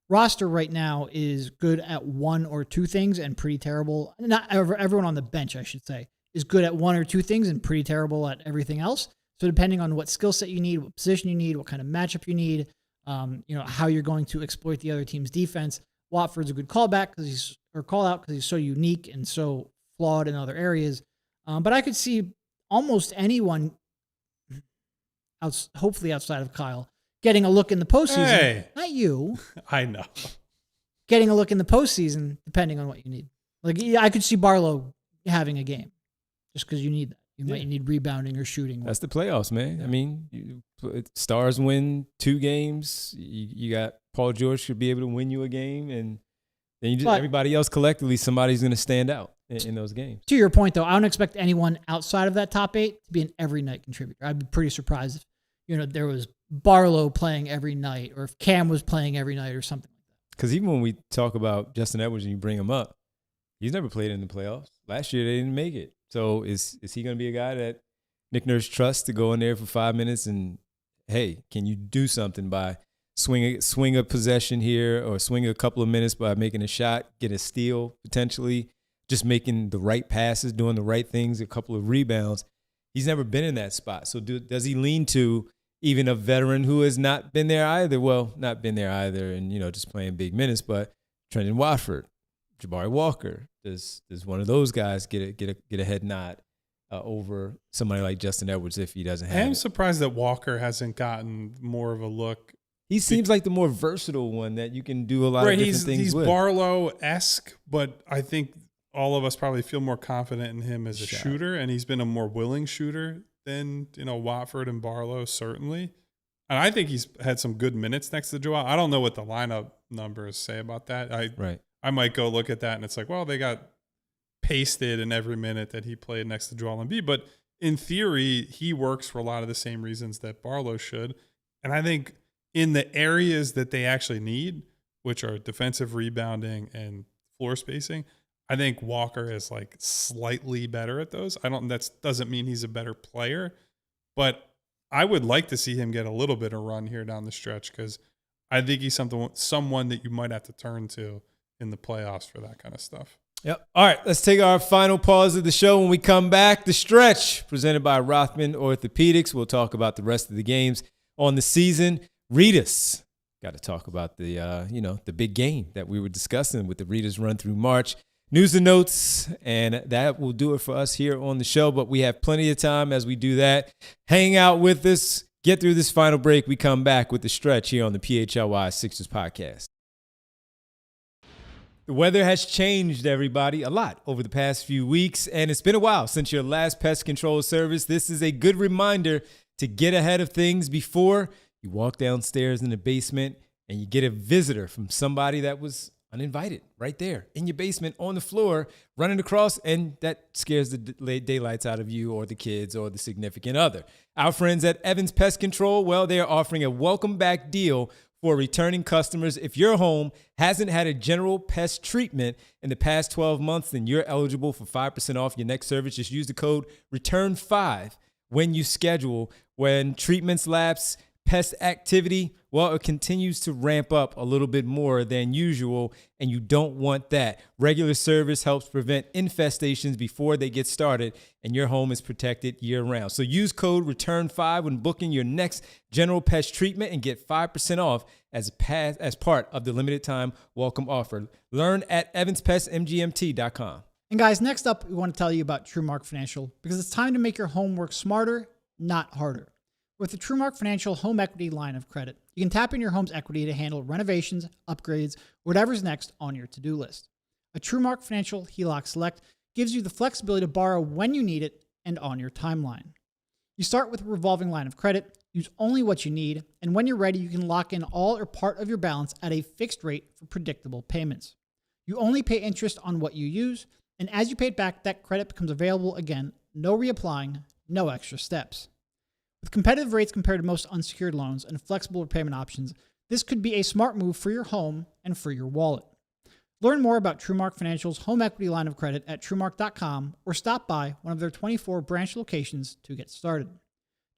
C: roster right now is good at 1 or 2 things and pretty terrible. Not everyone on the bench, I should say, is good at 1 or 2 things and pretty terrible at everything else. So depending on what skill set you need, what position you need, what kind of matchup you need, how you're going to exploit the other team's defense, Watford's a good callback because he's so unique and so flawed in other areas. But I could see almost anyone, hopefully outside of Kyle, getting a look in the postseason.
B: Hey.
C: Not you.
B: I know.
C: Getting a look in the postseason, depending on what you need. I could see Barlow having a game just because you need that. You might need rebounding or shooting.
A: That's the playoffs, man. Yeah. I mean, Stars win 2 games. You got Paul George should be able to win you a game, and then everybody else collectively, somebody's going to stand out in those games.
C: To your point, though, I don't expect anyone outside of that top 8 to be an every night contributor. I'd be pretty surprised if there was Barlow playing every night, or if Cam was playing every night, or something.
A: Because even when we talk about Justin Edwards and you bring him up, he's never played in the playoffs. Last year they didn't make it. So is he going to be a guy that Nick Nurse trusts to go in there for 5 minutes and, hey, can you do something by swing a possession here or swing a couple of minutes by making a shot, get a steal potentially, just making the right passes, doing the right things, a couple of rebounds. He's never been in that spot. So does he lean to even a veteran who has not been there either? Well, not been there either and, just playing big minutes, but Trendon Watford, Jabari Walker. Does one of those guys get a head nod over somebody like Justin Edwards if he doesn't have it?
B: I'm surprised that Walker hasn't gotten more of a look.
A: He seems like the more versatile one that you can do a lot of different things
B: he's
A: with.
B: He's Barlow-esque, but I think all of us probably feel more confident in him as a shooter, and he's been a more willing shooter than Watford and Barlow, certainly. And I think he's had some good minutes next to Joel. I don't know what the lineup numbers say about that. I might go look at that, and it's like, well, they got pasted in every minute that he played next to Joel Embiid. But in theory, he works for a lot of the same reasons that Barlow should. And I think in the areas that they actually need, which are defensive rebounding and floor spacing, I think Walker is like slightly better at those. That doesn't mean he's a better player, but I would like to see him get a little bit of run here down the stretch because I think he's someone that you might have to turn to in the playoffs for that kind of stuff.
A: Yep. All right, let's take our final pause of the show. When we come back, the stretch presented by Rothman Orthopedics. We'll talk about the rest of the games on the season. Read us. Got to talk about the big game that we were discussing with the Readers run through March. News and notes, and that will do it for us here on the show. But we have plenty of time as we do that. Hang out with us. Get through this final break. We come back with the stretch here on the PHLY Sixers podcast. The weather has changed, everybody, a lot over the past few weeks, and it's been a while since your last pest control service. This is a good reminder to get ahead of things before you walk downstairs in the basement and you get a visitor from somebody that was uninvited right there in your basement on the floor running across, and that scares the daylights out of you or the kids or the significant other. Our friends at Evans Pest Control, well, they are offering a welcome back deal for returning customers. If your home hasn't had a general pest treatment in the past 12 months, then you're eligible for 5% off your next service. Just use the code RETURN5 when you schedule. When treatments lapse, pest activity, well, it continues to ramp up a little bit more than usual, and you don't want that. Regular service helps prevent infestations before they get started, and your home is protected year-round. So use code RETURN5 when booking your next general pest treatment and get 5% off as part of the limited-time welcome offer. Learn at evanspestmgmt.com.
C: And guys, next up, we want to tell you about TrueMark Financial, because it's time to make your home work smarter, not harder. With the TrueMark Financial Home Equity line of credit, you can tap in your home's equity to handle renovations, upgrades, whatever's next on your to-do list. A TrueMark Financial HELOC Select gives you the flexibility to borrow when you need it and on your timeline. You start with a revolving line of credit, use only what you need, and when you're ready, you can lock in all or part of your balance at a fixed rate for predictable payments. You only pay interest on what you use, and as you pay it back, that credit becomes available again. No reapplying, no extra steps. With competitive rates compared to most unsecured loans and flexible repayment options, this could be a smart move for your home and for your wallet. Learn more about TrueMark Financial's home equity line of credit at TrueMark.com or stop by one of their 24 branch locations to get started.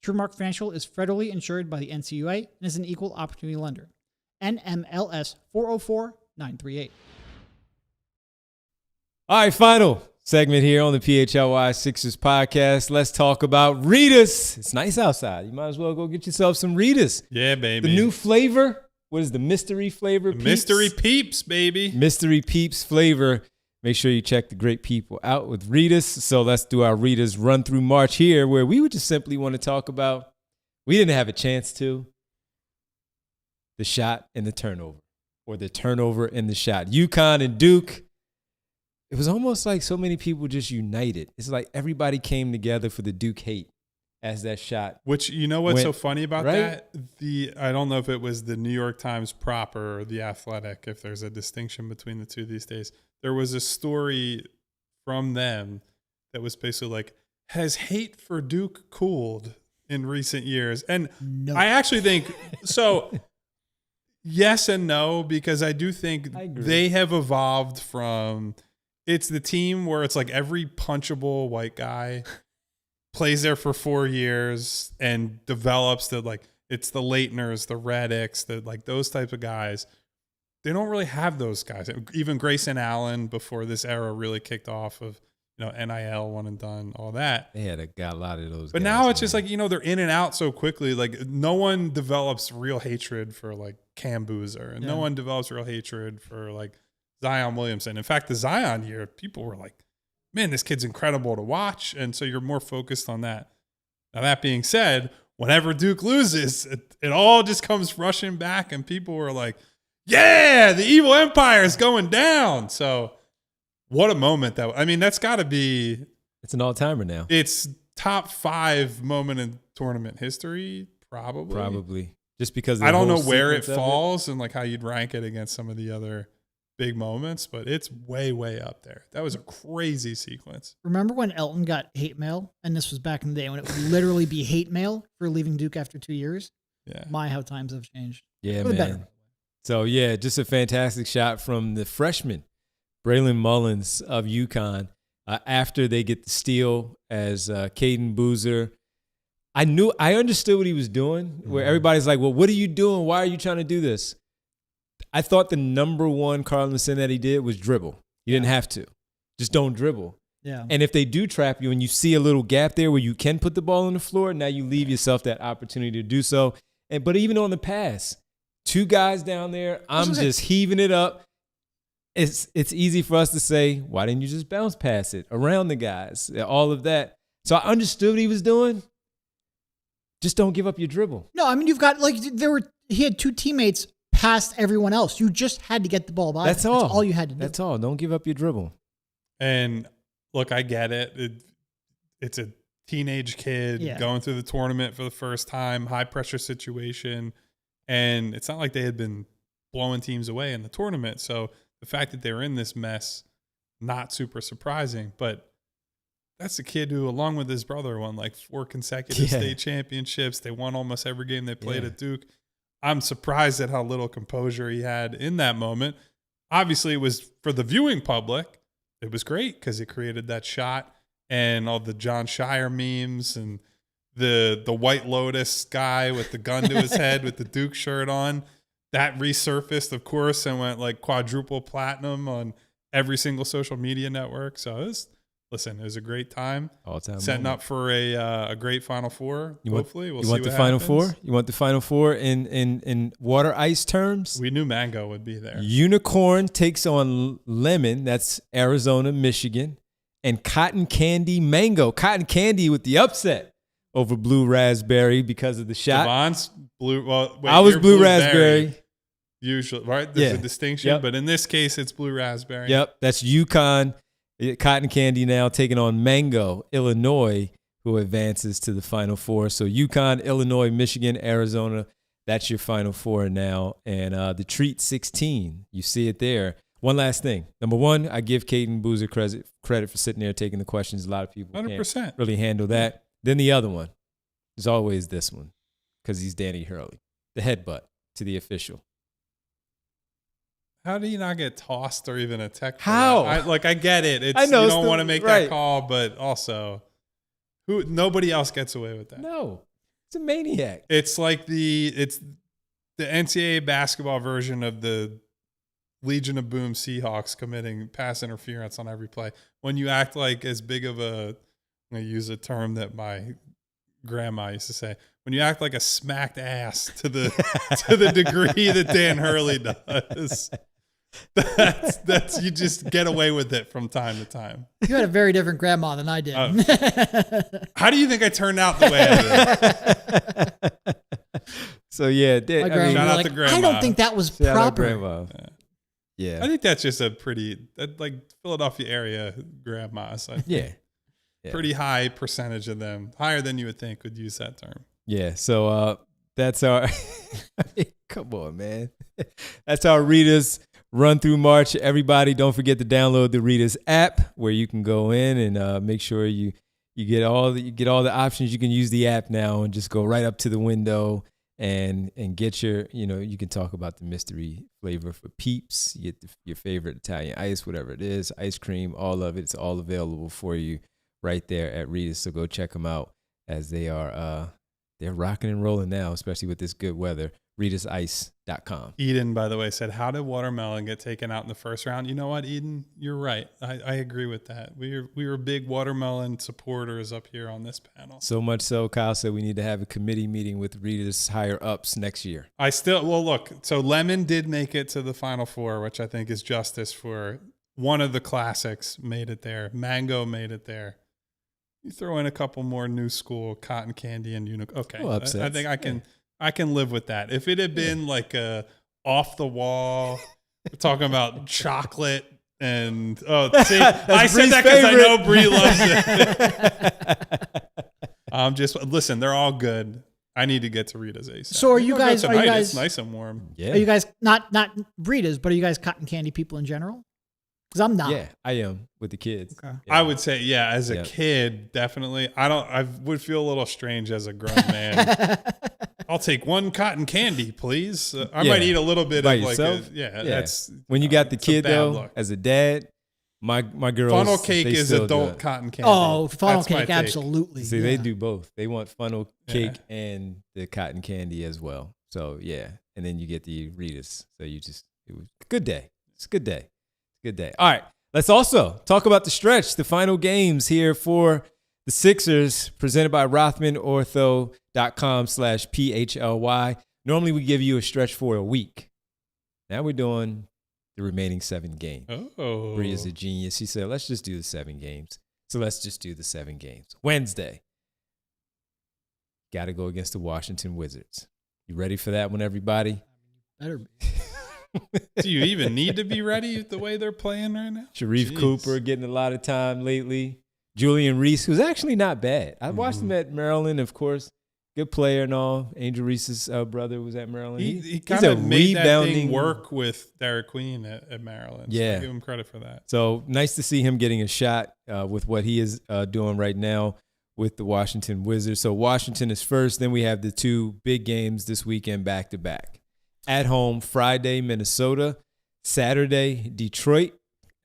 C: TrueMark Financial is federally insured by the NCUA and is an equal opportunity lender. NMLS 404938.
A: All right, final segment here on the PHLY Sixers podcast. Let's talk about Ritas. It's nice outside. You might as well go get yourself some Ritas.
B: Yeah, baby.
A: The new flavor. What is the mystery flavor?
B: Mystery Peeps, baby.
A: Mystery Peeps flavor. Make sure you check the great people out with Ritas. So let's do our Ritas run through March here, where we would just simply want to talk about, we didn't have a chance to, the shot and the turnover, or the turnover and the shot. UConn and Duke. It was almost like so many people just united. It's like everybody came together for the Duke hate as that shot.
B: Which, you know what's so funny about
A: right?
B: that? I don't know if it was the New York Times proper or the Athletic, if there's a distinction between the two these days. There was a story from them that was basically like, has hate for Duke cooled? in recent years. And
C: No.
B: I actually think so. Yes and no, because I do think they have evolved from it's the team where it's like every punchable white guy plays there for 4 years and develops the like it's the Leitners, the Reddicks, the like those types of guys. They don't really have those guys. Even Grayson Allen before this era really kicked off of NIL, one and done, all that.
D: They got a lot of those.
B: But
D: guys,
B: now it's
D: man.
B: just like they're in and out so quickly. Like no one develops real hatred for like Cam Boozer, and no one develops real hatred for like Zion Williamson. In fact, the Zion year, people were like, "Man, this kid's incredible to watch," and so you're more focused on that. Now that being said, whenever Duke loses, it all just comes rushing back, and people were like, "Yeah, the evil empire is going down." So, what a moment that's got to be.
D: It's an all-timer now.
B: It's top 5 moment in tournament history, probably.
D: Probably. Just because of
B: I
D: the
B: don't know
D: whole
B: where it
D: sequence of
B: falls and like how you'd rank it against some of the other big moments, but it's way, way up there. That was a crazy sequence.
C: Remember when Elton got hate mail? And this was back in the day when it would literally be hate mail for leaving Duke after 2 years.
B: Yeah.
C: My, how times have changed.
D: Yeah,
C: For the
D: man.
C: better.
D: So, yeah, just a fantastic shot from the freshman, Braylon Mullins of UConn, after they get the steal as Caden Boozer. I understood what he was doing, where everybody's like, well, what are you doing? Why are you trying to do this? I thought the number one Carlin sin that he did was dribble. You didn't have to. Just don't dribble.
C: Yeah.
D: And if they do trap you and you see a little gap there where you can put the ball on the floor, now you leave yourself that opportunity to do so. But even on the pass, 2 guys down there, I'm just heaving it up. It's easy for us to say, why didn't you just bounce past it around the guys, all of that. So I understood what he was doing. Just don't give up your dribble.
C: No, I mean, you've got he had 2 teammates past everyone else. You just had to get the ball by.
D: That's all.
C: That's all you had to do.
D: That's all. Don't give up your dribble.
B: And look, I get it. It's a teenage kid going through the tournament for the first time, high pressure situation. And it's not like they had been blowing teams away in the tournament. So the fact that they're in this mess, not super surprising. But that's a kid who, along with his brother, won like 4 consecutive state championships. They won almost every game they played at Duke. I'm surprised at how little composure he had in that moment. Obviously, it was for the viewing public. It was great because it created that shot and all the John Shire memes and the White Lotus guy with the gun to his head with the Duke shirt on. That resurfaced, of course, and went like quadruple platinum on every single social media network. So it was a great time.
D: All-time
B: setting
D: moment.
B: up for a great Final Four. Hopefully, we'll see
D: want the
B: what
D: Final
B: happens.
D: Four? You want the Final Four in water ice terms?
B: We knew Mango would be there.
D: Unicorn takes on Lemon. That's Arizona, Michigan, and Cotton Candy Mango. Cotton Candy with the upset over Blue Raspberry because of the shot.
B: Devon's blue. Well, wait,
D: I was
B: you're
D: Blue Raspberry.
B: Usually, right? There's a distinction,
D: Yep.
B: but in this case, it's Blue Raspberry.
D: Yep, that's UConn. Cotton Candy now taking on Mango, Illinois, who advances to the Final Four. So UConn, Illinois, Michigan, Arizona, that's your Final Four now. And the Treat 16, you see it there. One last thing. Number one, I give Caden Boozer credit for sitting there taking the questions. A lot of people
B: 100%.
D: can't really handle that. Then the other one is always this one because he's Danny Hurley, the headbutt to the official.
B: How do you not get tossed or even a tech?
D: How?
B: I get it. It's,
D: I know,
B: you
D: it's
B: don't want to make
D: right.
B: that call, but also, nobody else gets away with that.
D: No, it's a maniac.
B: It's like the NCAA basketball version of the Legion of Boom Seahawks committing pass interference on every play. When you act like as big of I'm going to use a term that my grandma used to say, when you act like a smacked ass to the degree that Dan Hurley does, that's you just get away with it from time to time.
C: You had a very different grandma than I did.
B: How do you think I turned out the way I did?
D: So yeah,
C: My grandma
B: shout
C: was
B: out
C: like,
B: to grandma.
C: I don't think that was
D: shout out
C: proper.
D: grandma. Yeah.
B: I think that's just a pretty like Philadelphia area grandmas.
D: Yeah.
B: Pretty high percentage of them, higher than you would think, would use that term.
D: Yeah. So that's our come on, man. That's our Readers run through March. Everybody, don't forget to download the Readers app where you can go in and make sure you You get all the options. You can use the app now and just go right up to the window and get your, you can talk about the mystery flavor for Peeps. You get your favorite Italian ice, whatever it is, ice cream, all of it. It's all available for you right there at Rita's. So go check them out as they are they're rocking and rolling now, especially with this good weather. RitasIce.com.
B: Eden, by the way, said, how did watermelon get taken out in the first round? You know what, Eden? You're right. I agree with that. We were big watermelon supporters up here on this panel.
D: So much so, Kyle said we need to have a committee meeting with Rita's higher ups next year.
B: Look, so Lemon did make it to the Final Four, which I think is justice for one of the classics made it there. Mango made it there. You throw in a couple more new school, Cotton Candy and Unicorn. Okay.
D: Well,
B: I think I can live with that. If it had been like a off the wall, we're talking about chocolate and see, I said that because I know Bree loves it. Listen, they're all good. I need to get to Rita's ASAP.
C: So are you guys?
B: It's nice and warm.
D: Yeah.
C: Are you guys not Rita's, but are you guys cotton candy people in general? Because I'm not.
D: Yeah, I am with the kids.
C: Okay.
D: Yeah.
B: I would say, yeah, as a kid, definitely. I would feel a little strange as a grown man. I'll take one cotton candy, please. I might eat a little bit
D: by
B: of
D: yourself?
B: That's
D: when you got the kid though.
B: Look.
D: As a dad, my girls,
B: funnel cake
D: they
B: is
D: still
B: adult
D: do
B: cotton candy.
C: Oh, funnel
B: That's my
C: cake,
B: take.
C: absolutely.
D: See, they do both. They want funnel cake
B: Yeah.
D: and the cotton candy as well. So yeah, and then you get the Ritas. So it was a good day. It's a good day. Good day. All right, let's also talk about the stretch, the final games here for the Sixers, presented by RothmanAuto.com/PHLY. Normally we give you a stretch for a week. Now we're doing the remaining 7 games.
B: Oh.
D: Bree is a genius. She said, let's just do the 7 games. So let's just do the 7 games. Wednesday, got to go against the Washington Wizards. You ready for that one, everybody?
C: Better be.
B: Do you even need to be ready the way they're playing right now?
D: Sharif Cooper getting a lot of time lately. Julian Reese, who's actually not bad. I watched him at Maryland, of course. Good player and all. Angel Reese's brother was at Maryland.
B: He kind of made that thing work with Derek Queen at Maryland. So I give him credit for that.
D: So nice to see him getting a shot with what he is doing right now with the Washington Wizards. So Washington is first. Then we have the 2 big games this weekend back-to-back. At home, Friday, Minnesota. Saturday, Detroit.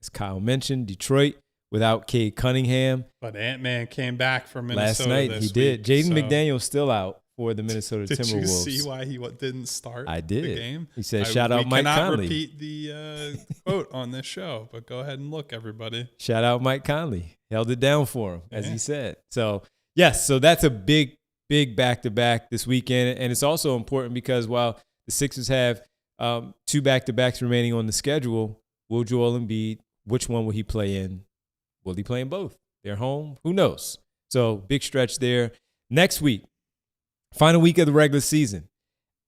D: As Kyle mentioned, Detroit without Cade Cunningham.
B: But Ant-Man came back from Minnesota
D: last night.
B: this
D: He did.
B: week,
D: Jaden
B: so.
D: McDaniel's still out for the Minnesota
B: Did
D: Timberwolves.
B: you see why he didn't start
D: I did.
B: the game?
D: He said, shout out Mike
B: Conley. We cannot
D: Conley.
B: repeat the quote on this show, but go ahead and look, everybody.
D: Shout out Mike Conley. Held it down for him, as he said. So, yes, so that's a big back-to-back this weekend. And it's also important because while the Sixers have 2 back-to-backs remaining on the schedule, will Joel Embiid, which one will he play in? Will he play in both? They're home. Who knows? So big stretch there. Next week, final week of the regular season.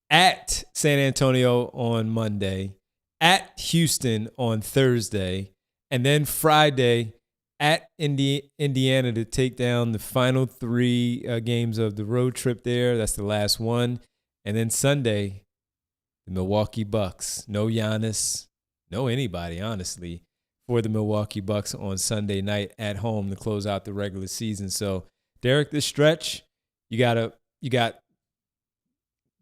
D: At San Antonio on Monday. At Houston on Thursday. And then Friday at Indiana to take down the final 3 games of the road trip there. That's the last one. And then Sunday, the Milwaukee Bucks. No Giannis. No anybody, honestly, for the Milwaukee Bucks on Sunday night at home to close out the regular season. So, Derek, this stretch, you got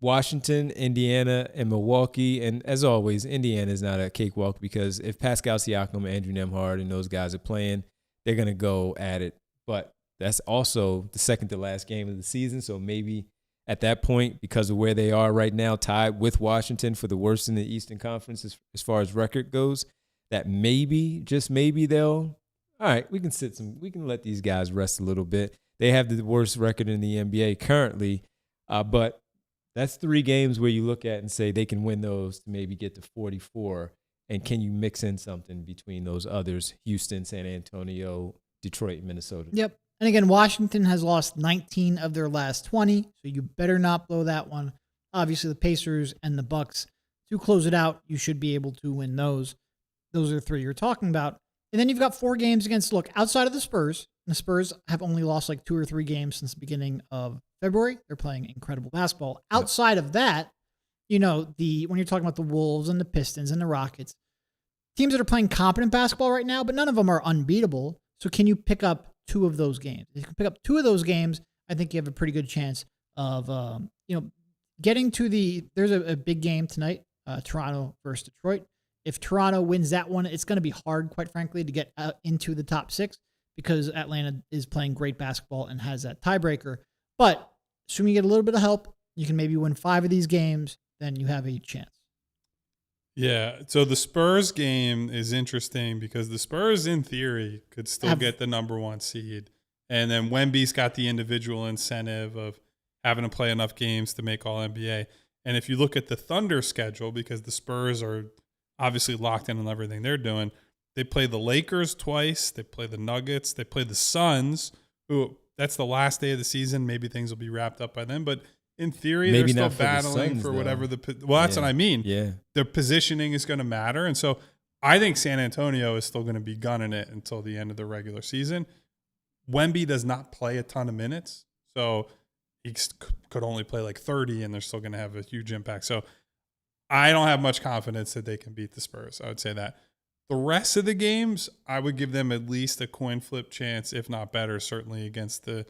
D: Washington, Indiana, and Milwaukee. And as always, Indiana is not a cakewalk because if Pascal Siakam, Andrew Nembhard, and those guys are playing, they're going to go at it. But that's also the second to last game of the season. So maybe at that point, because of where they are right now, tied with Washington for the worst in the Eastern Conference as far as record goes, that maybe, just maybe all right, we can let these guys rest a little bit. They have the worst record in the NBA currently, but that's 3 games where you look at and say they can win those to maybe get to 44. And can you mix in something between those others, Houston, San Antonio, Detroit, Minnesota?
C: Yep. And again, Washington has lost 19 of their last 20, so you better not blow that one. Obviously, the Pacers and the Bucks, to close it out, you should be able to win those. Those are 3 you're talking about. And then you've got 4 games against, outside of the Spurs. The Spurs have only lost 2 or 3 games since the beginning of February. They're playing incredible basketball. Outside of that, when you're talking about the Wolves and the Pistons and the Rockets, teams that are playing competent basketball right now, but none of them are unbeatable. So can you pick up 2 of those games. If you can pick up 2 of those games, I think you have a pretty good chance of, getting to there's a big game tonight, Toronto versus Detroit. If Toronto wins that one, it's going to be hard, quite frankly, to get into the top 6 because Atlanta is playing great basketball and has that tiebreaker. But assuming you get a little bit of help, you can maybe win 5 of these games, then you have a chance.
B: Yeah, so the Spurs game is interesting because the Spurs, in theory, could still get the number 1 seed. And then Wemby's got the individual incentive of having to play enough games to make All-NBA. And if you look at the Thunder schedule, because the Spurs are obviously locked in on everything they're doing, they play the Lakers twice, they play the Nuggets, they play the Suns, who that's the last day of the season. Maybe things will be wrapped up by then, but in theory,
D: maybe
B: they're still battling for whatever that's what I mean.
D: Yeah.
B: Their positioning is going to matter. And so I think San Antonio is still going to be gunning it until the end of the regular season. Wemby does not play a ton of minutes, so he could only play like 30, and they're still going to have a huge impact. So I don't have much confidence that they can beat the Spurs. I would say that. The rest of the games, I would give them at least a coin flip chance, if not better, certainly against the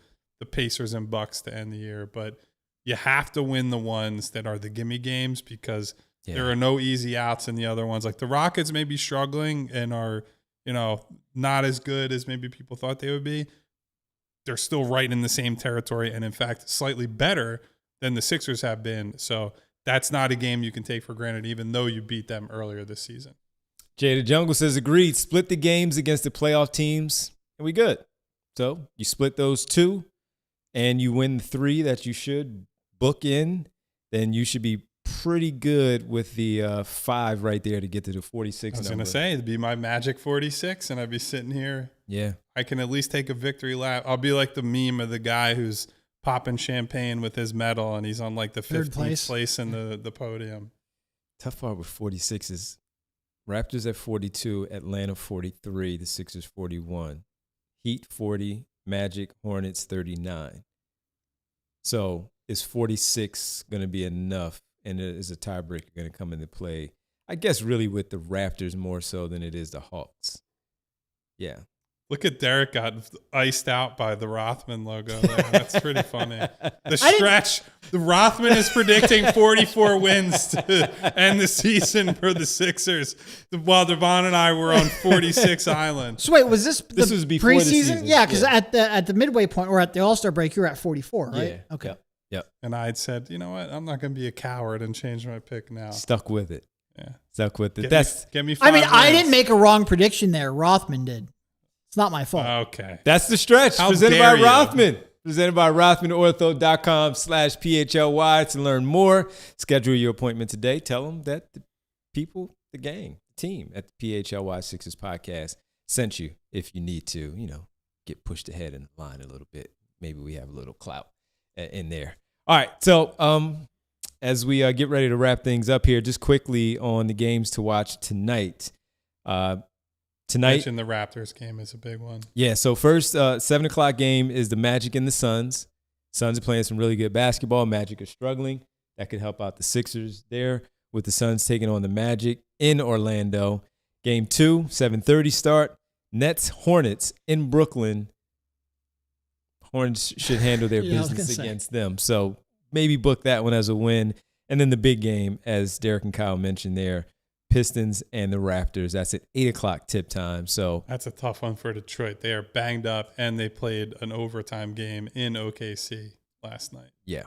B: Pacers and Bucks to end the year. But you have to win the ones that are the gimme games because there are no easy outs in the other ones. Like the Rockets may be struggling and are, not as good as maybe people thought they would be. They're still right in the same territory and, in fact, slightly better than the Sixers have been. So that's not a game you can take for granted, even though you beat them earlier this season.
D: Jay the Jungle says, agreed. Split the games against the playoff teams, and we good. So you split those 2, and you win the 3 that you should book in, then you should be pretty good with the 5 right there to get to the 46
B: I was
D: number.
B: going to say, it'd be my magic 46, and I'd be sitting here.
D: Yeah.
B: I can at least take a victory lap. I'll be like the meme of the guy who's popping champagne with his medal, and he's on like the 15th place in the podium.
D: Tough part with 46 is Raptors at 42, Atlanta 43, the Sixers 41, Heat 40, Magic, Hornets 39. So is 46 going to be enough, and is a tiebreaker going to come into play? I guess really with the Raptors more so than it is the Hawks. Yeah.
B: Look at Derek got iced out by the Rothman logo there. That's pretty funny. The stretch, the Rothman is predicting 44 wins to end the season for the Sixers, while Devon and I were on 46 Island.
C: So wait, was this
D: was before
C: preseason?
D: the season.
C: Yeah, because at the midway point or at the All-Star break, you were at 44, right?
D: Yeah.
C: Okay.
D: Yep.
B: And I had said, you know what? I'm not going to be a coward and change my pick now.
D: Stuck with it.
B: Yeah.
D: Stuck with it.
B: Get me 5 wins.
C: I didn't make a wrong prediction there. Rothman did. It's not my fault.
B: Okay.
D: That's the stretch.
B: How
D: presented
B: dare
D: by
B: you.
D: Rothman. Presented by RothmanOrtho.com/PHLY to learn more. Schedule your appointment today. Tell them that the people, the gang, the team at the PHLY Sixers podcast sent you if you need to, get pushed ahead in the line a little bit. Maybe we have a little clout in there. All right. So as we get ready to wrap things up here, just quickly on the games to watch tonight.
B: Mention the Raptors game is a big one.
D: Yeah, so first 7 o'clock game is the Magic and the Suns. Suns are playing some really good basketball. Magic are struggling. That could help out the Sixers there with the Suns taking on the Magic in Orlando. Game 2, 7:30 start. Nets, Hornets in Brooklyn. Hornets should handle their business against them. So maybe book that one as a win. And then the big game, as Derek and Kyle mentioned there, Pistons and the Raptors. That's at 8 o'clock tip time. So
B: that's a tough one for Detroit. They are banged up, and they played an overtime game in OKC last night.
D: Yeah.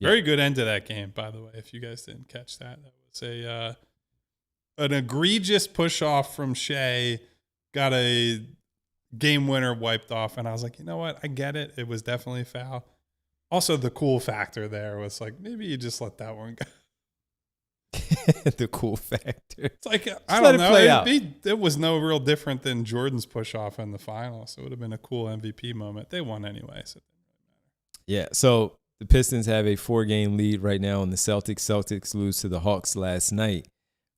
B: Very good end to that game, by the way, if you guys didn't catch that. That was an egregious push-off from Shea, got a game winner wiped off, and I was like, you know what? I get it. It was definitely a foul. Also, the cool factor there was like, maybe you just let that one go.
D: The cool factor.
B: It's like, I don't know. It was no real different than Jordan's push off in the finals. So it would have been a cool MVP moment. They won anyway. So it didn't really matter.
D: Yeah. So the Pistons have a 4-game lead right now on the Celtics. Celtics lose to the Hawks last night,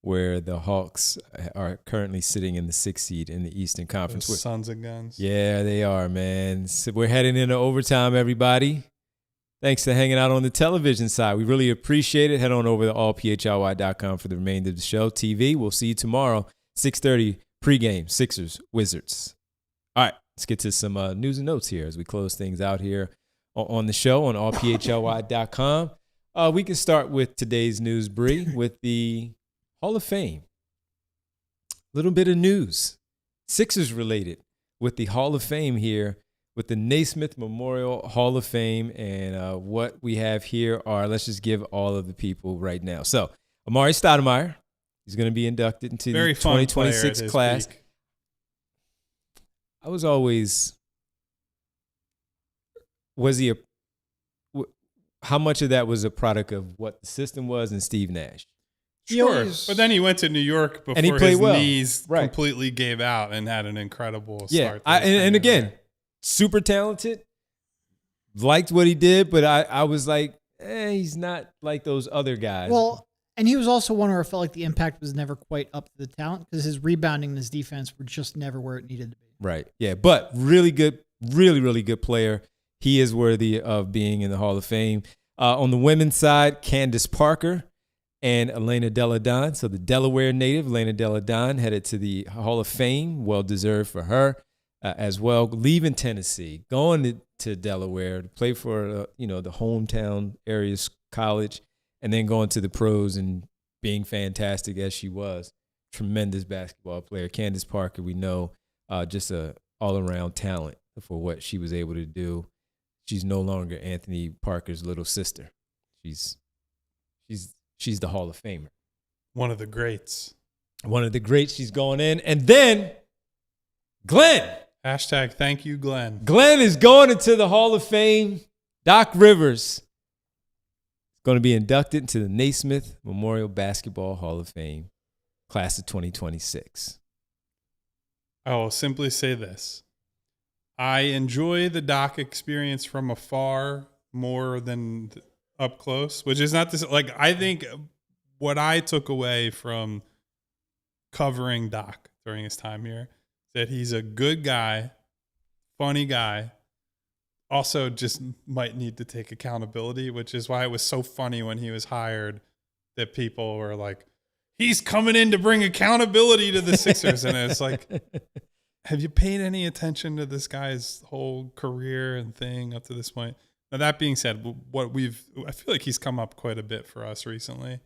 D: where the Hawks are currently sitting in the 6th seed in the Eastern Conference.
B: Those sons of guns.
D: Yeah, they are, man. So we're heading into overtime, everybody. Thanks for hanging out on the television side. We really appreciate it. Head on over to allphly.com for the remainder of the show. TV, we'll see you tomorrow, 6:30 pregame, Sixers, Wizards. All right, let's get to some news and notes here as we close things out here on the show on allphly.com. We can start with today's news, Bree, with the Hall of Fame. Little bit of news, Sixers related, with the Hall of Fame here, with the Naismith Memorial Hall of Fame. And what we have here are, let's just give all of the people right now. So Amari Stoudemire, he's going to be inducted into the 2026 class.
B: Peak.
D: I was always, how much of that was a product of what the system was and Steve Nash?
B: Sure, but then he went to New York before
D: and he played
B: his
D: well.
B: knees
D: Right.
B: completely gave out and had an incredible start.
D: And again, super talented. Liked what he did, but I was like, he's not like those other guys.
C: Well, and he was also one where I felt like the impact was never quite up to the talent because his rebounding and his defense were just never where it needed to be.
D: Right. Yeah, but really good, really good player. He is worthy of being in the Hall of Fame. On the women's side, Candace Parker and Elena Deladon. So the Delaware native, Elena Deladon, headed to the Hall of Fame. Well-deserved for her as well. Leaving Tennessee, going to Delaware to play for, the hometown area's college, and then going to the pros and being fantastic as she was. Tremendous basketball player. Candace Parker, we know, just a all-around talent for what she was able to do. She's no longer Anthony Parker's little sister. She's the Hall of Famer.
B: One of the greats.
D: One of the greats. She's going in. And then Glenn.
B: Hashtag thank you, Glenn.
D: Glenn is going into the Hall of Fame. Doc Rivers is going to be inducted into the Naismith Memorial Basketball Hall of Fame, class of 2026.
B: I will simply say this. I enjoy the Doc experience from afar more than up close, which is not this. Like, I think what I took away from covering Doc during his time here, that he's a good guy, funny guy, also just might need to take accountability, which is why it was so funny when he was hired that people were like, he's coming in to bring accountability to the Sixers. And it's like, have you paid any attention to this guy's whole career and thing up to this point? Now, that being said, I feel like he's come up quite a bit for us recently.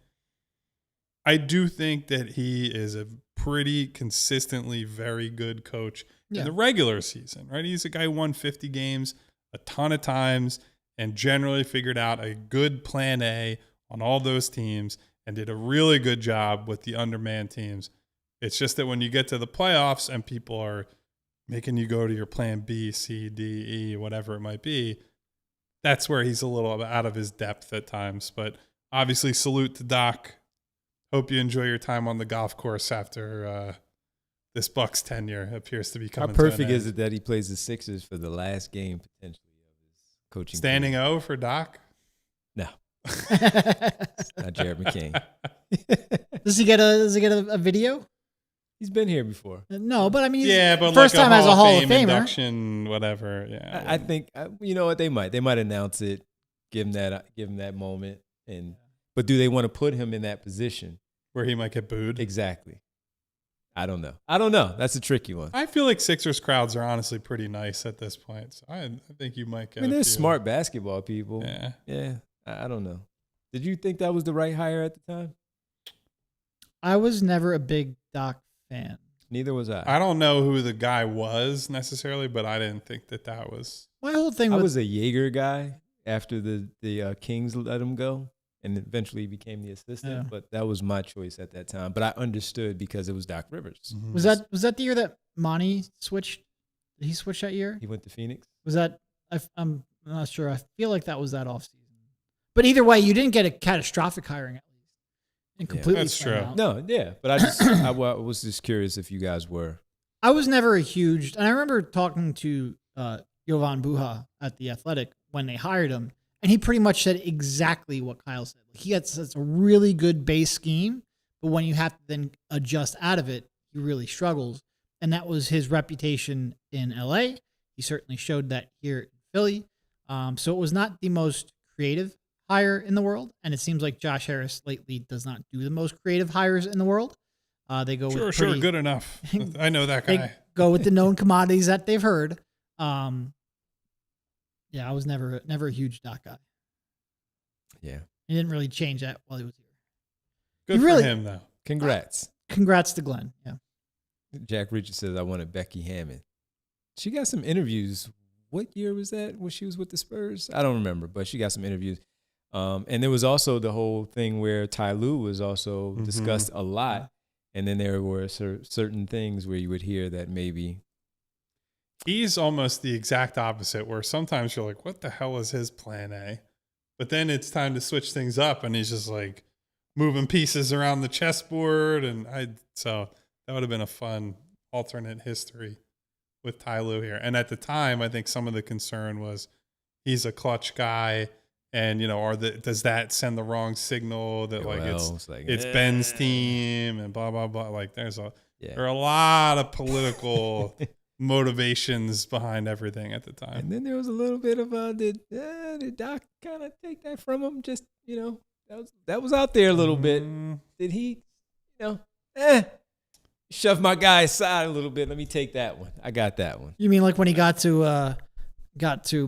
B: I do think that he is a pretty consistently very good coach in the regular season, right? He's a guy who won 50 games a ton of times and generally figured out a good plan A on all those teams and did a really good job with the undermanned teams. It's just that when you get to the playoffs and people are making you go to your plan B, C, D, E, whatever it might be, that's where he's a little out of his depth at times. But obviously, salute to Doc. Hope you enjoy your time on the golf course after this Bucks tenure appears to be coming.
D: How perfect is it that he plays the Sixers for the last game potentially of his coaching
B: Standing
D: career?
B: O for Doc?
D: No. Not Jared McCain.
C: Does he get a video?
D: He's been here before.
C: No, but I mean,
B: but
C: first
B: like
C: time as a Hall of Famer.
B: induction, whatever. Yeah,
D: I think you know what they might announce it, give him that moment, but do they want to put him in that position
B: where he might get booed?
D: Exactly. I don't know. That's a tricky one.
B: I feel like Sixers crowds are honestly pretty nice at this point. So I think you might get.
D: I mean, they're smart basketball people.
B: Yeah.
D: I don't know. Did you think that was the right hire at the time?
C: I was never a big Doc fan.
D: Neither was I.
B: I don't know who the guy was necessarily, but I didn't think that was.
C: My whole thing
D: I was a Jaeger guy after the Kings let him go, and eventually became the assistant.
C: Yeah.
D: But that was my choice at that time. But I understood because it was Doc Rivers.
B: Mm-hmm.
C: Was that the year that Monty switched? Did he switch that year?
D: He went to Phoenix.
C: Was that? I'm not sure. I feel like that was that offseason. But either way, you didn't get a catastrophic hiring at least, and completely.
B: That's true.
C: out.
D: No, yeah, but I was just curious if you guys were.
C: I was never a huge, and I remember talking to Jovan Buha at The Athletic when they hired him, and he pretty much said exactly what Kyle said. He had such a really good base scheme, but when you have to then adjust out of it, he really struggles. And that was his reputation in LA. He certainly showed that here in Philly. So it was not the most creative hire in the world, and it seems like Josh Harris lately does not do the most creative hires in the world. They go with
B: Sure, good enough. I know that guy.
C: go with the known commodities that they've heard. Yeah, I was never a huge Doc guy.
D: Yeah.
C: He didn't really change that while he was here.
B: Good for him, though.
D: Congrats.
C: Congrats to Glenn. Yeah.
D: Jack Richard says, I wanted Becky Hammond. She got some interviews. What year was that when she was with the Spurs? I don't remember, but she got some interviews. And there was also the whole thing where Ty Lue was also discussed a lot. And then there were certain things where you would hear that maybe.
B: He's almost the exact opposite, where sometimes you're like, what the hell is his plan A? But then it's time to switch things up, and he's just like moving pieces around the chessboard. So that would have been a fun alternate history with Ty Lue here. And at the time, I think some of the concern was he's a clutch guy. And, does that send the wrong signal that it's Ben's team and blah, blah, blah. Like there are a lot of political motivations behind everything at the time.
D: And then there was a little bit of did Doc kind of take that from him? Just, that was out there a little bit. Did he, shove my guy aside a little bit? Let me take that one. I got that one.
C: You mean like when he got to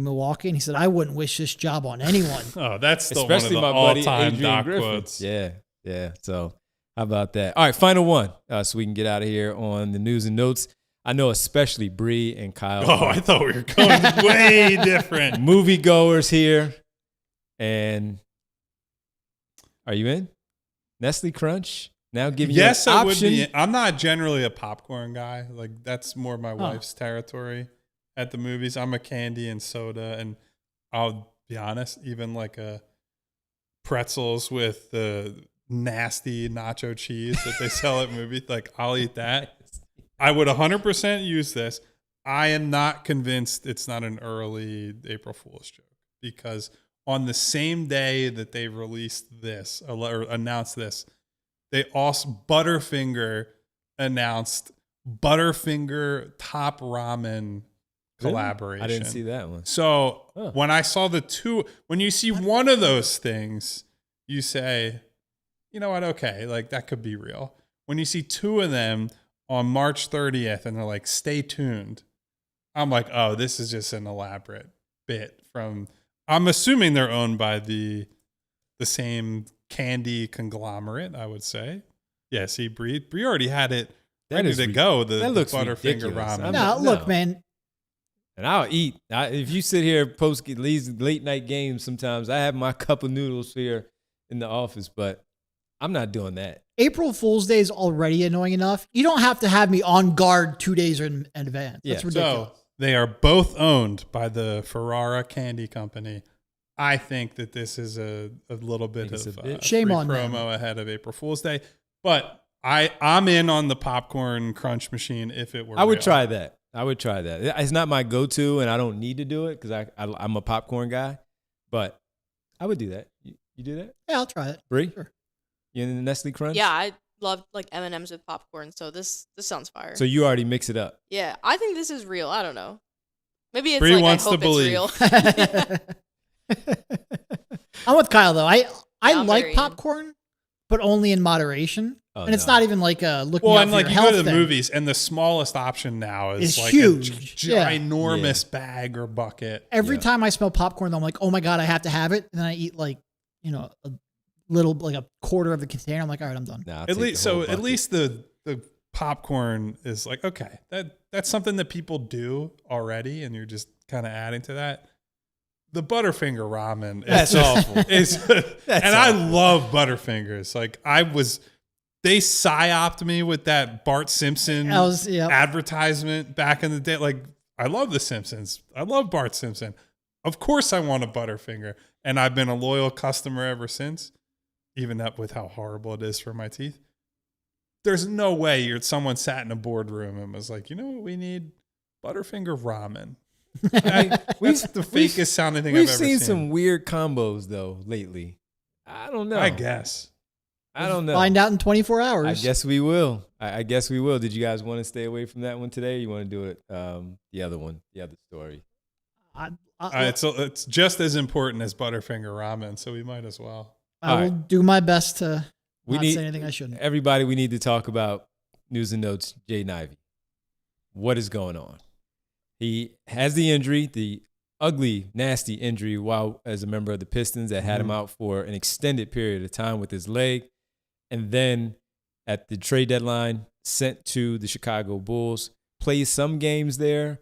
C: Milwaukee and he said, I wouldn't wish this job on anyone.
B: Oh, that's still
D: especially
B: one of the all-time Doc quotes.
D: Yeah. So how about that? All right, final one so we can get out of here on the news and notes. I know especially Bree and Kyle.
B: Oh, I thought we were going way different.
D: Moviegoers here. And are you in? Nestle Crunch? Now giving you an option.
B: Yes, I would be. I'm not generally a popcorn guy. Like that's more my wife's territory. At the movies, I'm a candy and soda, and I'll be honest, even like a pretzels with the nasty nacho cheese that they sell at movies, like I'll eat that. I would 100% use this. I am not convinced it's not an early April Fool's joke, because on the same day that they released this or announced this, they also Butterfinger announced Butterfinger Top Ramen collaboration.
D: I didn't see that one.
B: So when I saw when you see one of those things, you say, you know what? Okay, like that could be real. When you see two of them on March 30th and they're like, stay tuned, I'm like, oh, this is just an elaborate bit from, I'm assuming they're owned by the same candy conglomerate, I would say. Yeah, see, Bree already had it ready to go, the Butterfinger ramen.
C: No, look, man.
D: And I'll eat. If you sit here post these late night games, sometimes I have my cup of noodles here in the office, but I'm not doing that.
C: April Fool's Day is already annoying enough. You don't have to have me on guard 2 days in advance. That's ridiculous.
B: So they are both owned by the Ferrara Candy Company. I think that this is a little bit of
C: shame on
B: promo
C: them
B: ahead of April Fool's Day, but I'm in on the popcorn crunch machine if it were.
D: I would try that. It's not my go-to, and I don't need to do it because I'm a popcorn guy, but I would do that. You do that?
C: Yeah, I'll try it.
D: Bree?
C: Sure.
D: You in the Nestle Crunch?
E: Yeah, I love like M&Ms with popcorn, so this sounds fire.
D: So you already mix it up?
E: Yeah, I think this is real. I don't know. Maybe it's
B: Bree
E: like
B: wants
E: I hope
B: to believe.
E: It's real.
C: I'm with Kyle though. I
E: I'm
C: like
E: very
C: popcorn, but only in moderation.
D: Oh,
C: and it's not even like looking
B: well,
C: out
B: and
C: for
B: like
C: your
B: you
C: health
B: go to the
C: thing.
B: movies, and the smallest option now is
C: It's
B: like
C: huge.
B: a ginormous bag or bucket.
C: Every time I smell popcorn, I'm like, oh my God, I have to have it. And then I eat like, a little, like a quarter of the container. I'm like, all right, I'm done.
B: At least the popcorn is like, okay, that's something that people do already, and you're just kind of adding to that. The Butterfinger ramen is awful. I love Butterfingers. Like they psyoped me with that Bart Simpson advertisement back in the day. Like, I love The Simpsons. I love Bart Simpson. Of course I want a Butterfinger. And I've been a loyal customer ever since, even up with how horrible it is for my teeth. There's no way someone sat in a boardroom and was like, you know what we need? Butterfinger ramen. That's the fakest sounding thing I've ever seen.
D: We've seen some weird combos, though, lately. I don't know.
B: I guess.
D: I don't know.
C: Find out in 24 hours.
D: I guess we will. I guess we will. Did you guys want to stay away from that one today? Or you want to do it, the other one, the other story?
B: It's just as important as Butterfinger ramen, so we might as well.
C: I will do my best to not say anything I shouldn't.
D: Everybody, we need to talk about news and notes. Jaden Ivey. what is going on. He has the injury, the ugly, nasty injury while as a member of the Pistons that had him out for an extended period of time with his leg. And then at the trade deadline, sent to the Chicago Bulls, plays some games there,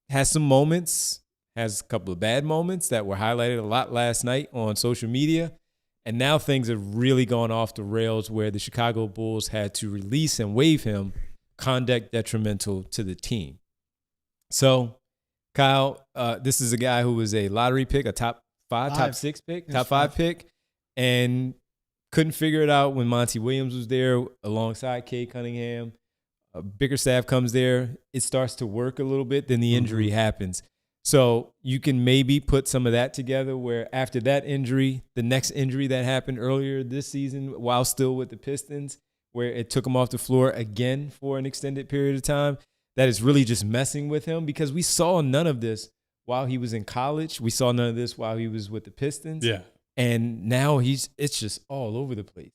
D: has some moments, has a couple of bad moments that were highlighted a lot last night on social media. And now things have really gone off the rails where the Chicago Bulls had to release and waive him, conduct detrimental to the team. So, Kyle, this is a guy who was a lottery pick, a top 6 pick, top 5 pick, and couldn't figure it out when Monty Williams was there alongside Cade Cunningham. Bickerstaff comes there. It starts to work a little bit. Then the injury happens. So you can maybe put some of that together where after that injury, the next injury that happened earlier this season while still with the Pistons, where it took him off the floor again for an extended period of time, that is really just messing with him because we saw none of this while he was in college. We saw none of this while he was with the Pistons.
B: Yeah.
D: And now it's just all over the place.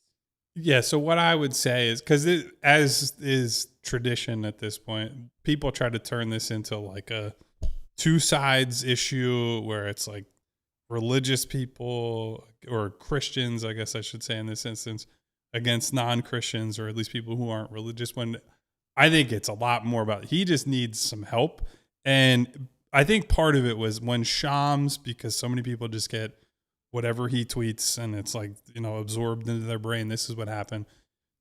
B: Yeah, so what I would say is, because as is tradition at this point, people try to turn this into like a two sides issue where it's like religious people or Christians, I guess I should say in this instance, against non-Christians or at least people who aren't religious, when I think it's a lot more about he just needs some help. And I think part of it was when Shams, because so many people just get whatever he tweets and it's like, absorbed into their brain. This is what happened.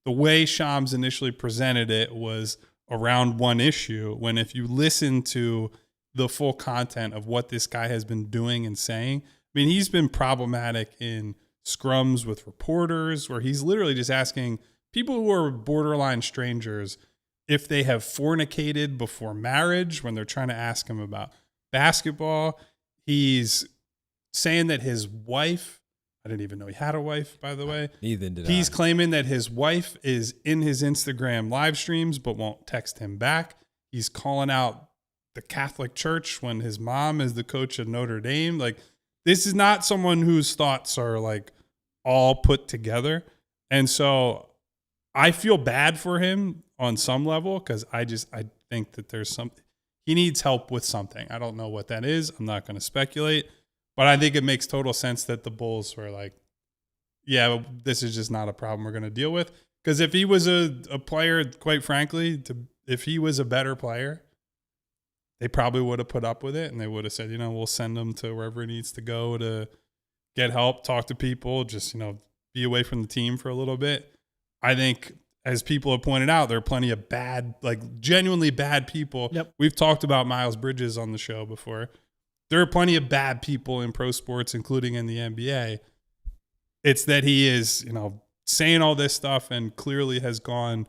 B: The way Shams initially presented it was around one issue, when if you listen to the full content of what this guy has been doing and saying, I mean, he's been problematic in scrums with reporters where he's literally just asking people who are borderline strangers if they have fornicated before marriage when they're trying to ask him about basketball. He's saying that his wife, I didn't even know he had a wife, by the way.
D: Neither did
B: He's
D: I.
B: claiming that his wife is in his Instagram live streams but won't text him back. He's calling out the Catholic Church when his mom is the coach of Notre Dame. Like, this is not someone whose thoughts are like all put together. And so I feel bad for him on some level because I think that there's something, he needs help with something. I don't know what that is. I'm not going to speculate. But I think it makes total sense that the Bulls were like, yeah, this is just not a problem we're going to deal with. Because if he was a player, quite frankly, if he was a better player, they probably would have put up with it. And they would have said, we'll send him to wherever he needs to go to get help, talk to people, just, be away from the team for a little bit. I think, as people have pointed out, there are plenty of bad, like genuinely bad people.
C: Yep.
B: We've talked about Miles Bridges on the show before. There are plenty of bad people in pro sports, including in the NBA. It's that he is, saying all this stuff and clearly has gone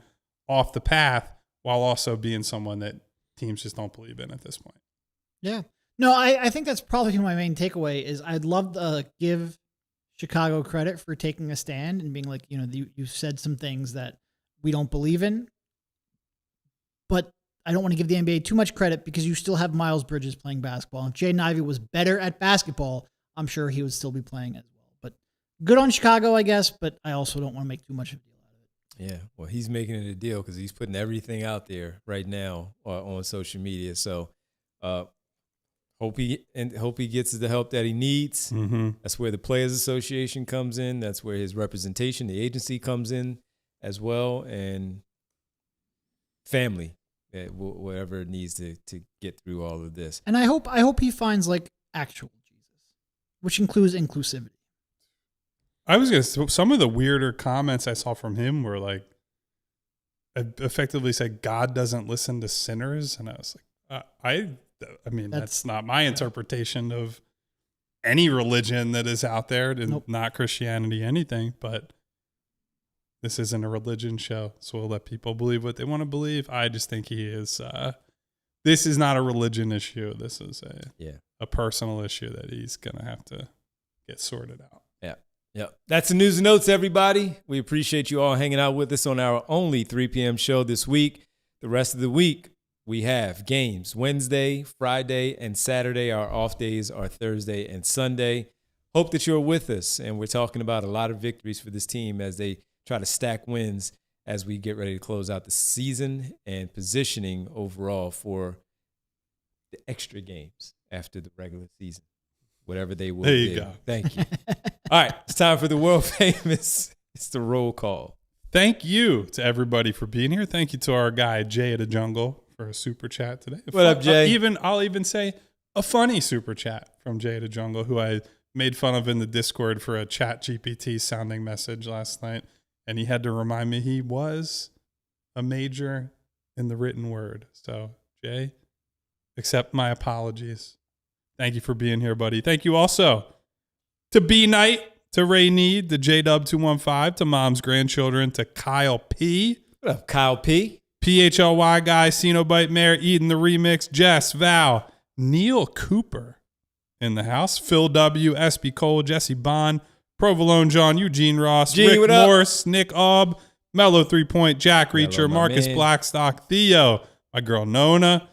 B: off the path while also being someone that teams just don't believe in at this point.
C: Yeah. No, I think that's probably my main takeaway is I'd love to give Chicago credit for taking a stand and being like, you said some things that we don't believe in, but I don't want to give the NBA too much credit because you still have Miles Bridges playing basketball. If Jaden Ivey was better at basketball, I'm sure he would still be playing as well. But good on Chicago, I guess, but I also don't want to make too much of a deal out of it.
D: Yeah, well, he's making it a deal because he's putting everything out there right now on social media. So hope he gets the help that he needs.
B: Mm-hmm.
D: That's where the Players Association comes in. That's where his representation, the agency, comes in as well, and family. Whatever it needs to get through all of this.
C: And I hope he finds like actual Jesus, which includes inclusivity.
B: I was going to, some of the weirder comments I saw from him were like, effectively said, God doesn't listen to sinners. And I was like, I mean, that's not my interpretation of any religion that is out there, not Christianity, anything, but this isn't a religion show, so we'll let people believe what they want to believe. I just think he is, this is not a religion issue. This is a personal issue that he's going to have to get sorted out.
D: Yeah. That's the news and notes, everybody. We appreciate you all hanging out with us on our only 3 p.m. show this week. The rest of the week, we have games Wednesday, Friday, and Saturday. Our off days are Thursday and Sunday. Hope that you're with us, and we're talking about a lot of victories for this team as they try to stack wins as we get ready to close out the season and positioning overall for the extra games after the regular season, whatever they will be.
B: There you go.
D: Thank you. All right, it's time for the world famous. It's the roll call.
B: Thank you to everybody for being here. Thank you to our guy, Jay of the Jungle, for a super chat today.
D: What up, Jay?
B: I'll even say a funny super chat from Jay of the Jungle, who I made fun of in the Discord for a Chat GPT sounding message last night. And he had to remind me he was a major in the written word. So, Jay, accept my apologies. Thank you for being here, buddy. Thank you also to B Knight, to Ray Need, to JW215, to Mom's Grandchildren, to Kyle P.
D: What up, Kyle P?
B: PHLY guy, Cenobite Mayor, Eden the Remix, Jess, Val, Neil Cooper in the house, Phil W, SB Cole, Jesse Bond, Provolone John, Eugene Ross,
D: Gene,
B: Rick Morse, Nick Aub, Mellow 3 Point, Jack Reacher,
D: my
B: Marcus
D: man.
B: Blackstock, Theo, my girl Nona,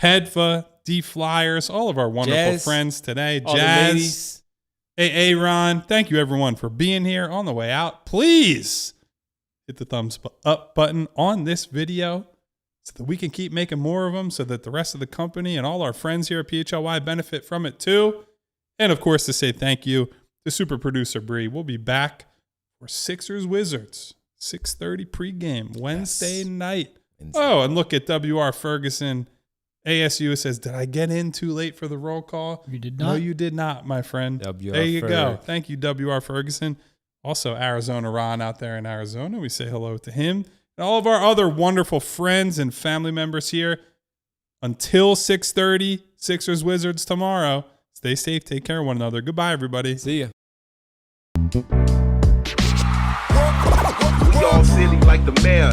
B: Hedfa, D Flyers, all of our wonderful
D: Jazz,
B: friends today.
D: all the
B: Jazz,
D: ladies.
B: hey, Ron, thank you everyone for being here. On the way out, please hit the thumbs up button on this video so that we can keep making more of them, so that the rest of the company and all our friends here at PHLY benefit from it too. And of course, to say thank you to super producer Bree. We'll be back for Sixers Wizards, 6:30 pregame Wednesday night. Oh, and look at WR Ferguson. ASU says, did I get in too late for the roll call?
C: You did not.
B: No, you did not, my friend.
D: WR
B: There you go.
D: Ferg.
B: Thank you, WR Ferguson. Also, Arizona Ron out there in Arizona. We say hello to him. And all of our other wonderful friends and family members here. Until 6:30, Sixers Wizards tomorrow. Stay safe. Take care of one another. Goodbye, everybody.
D: See ya.
F: We all silly like the mayor.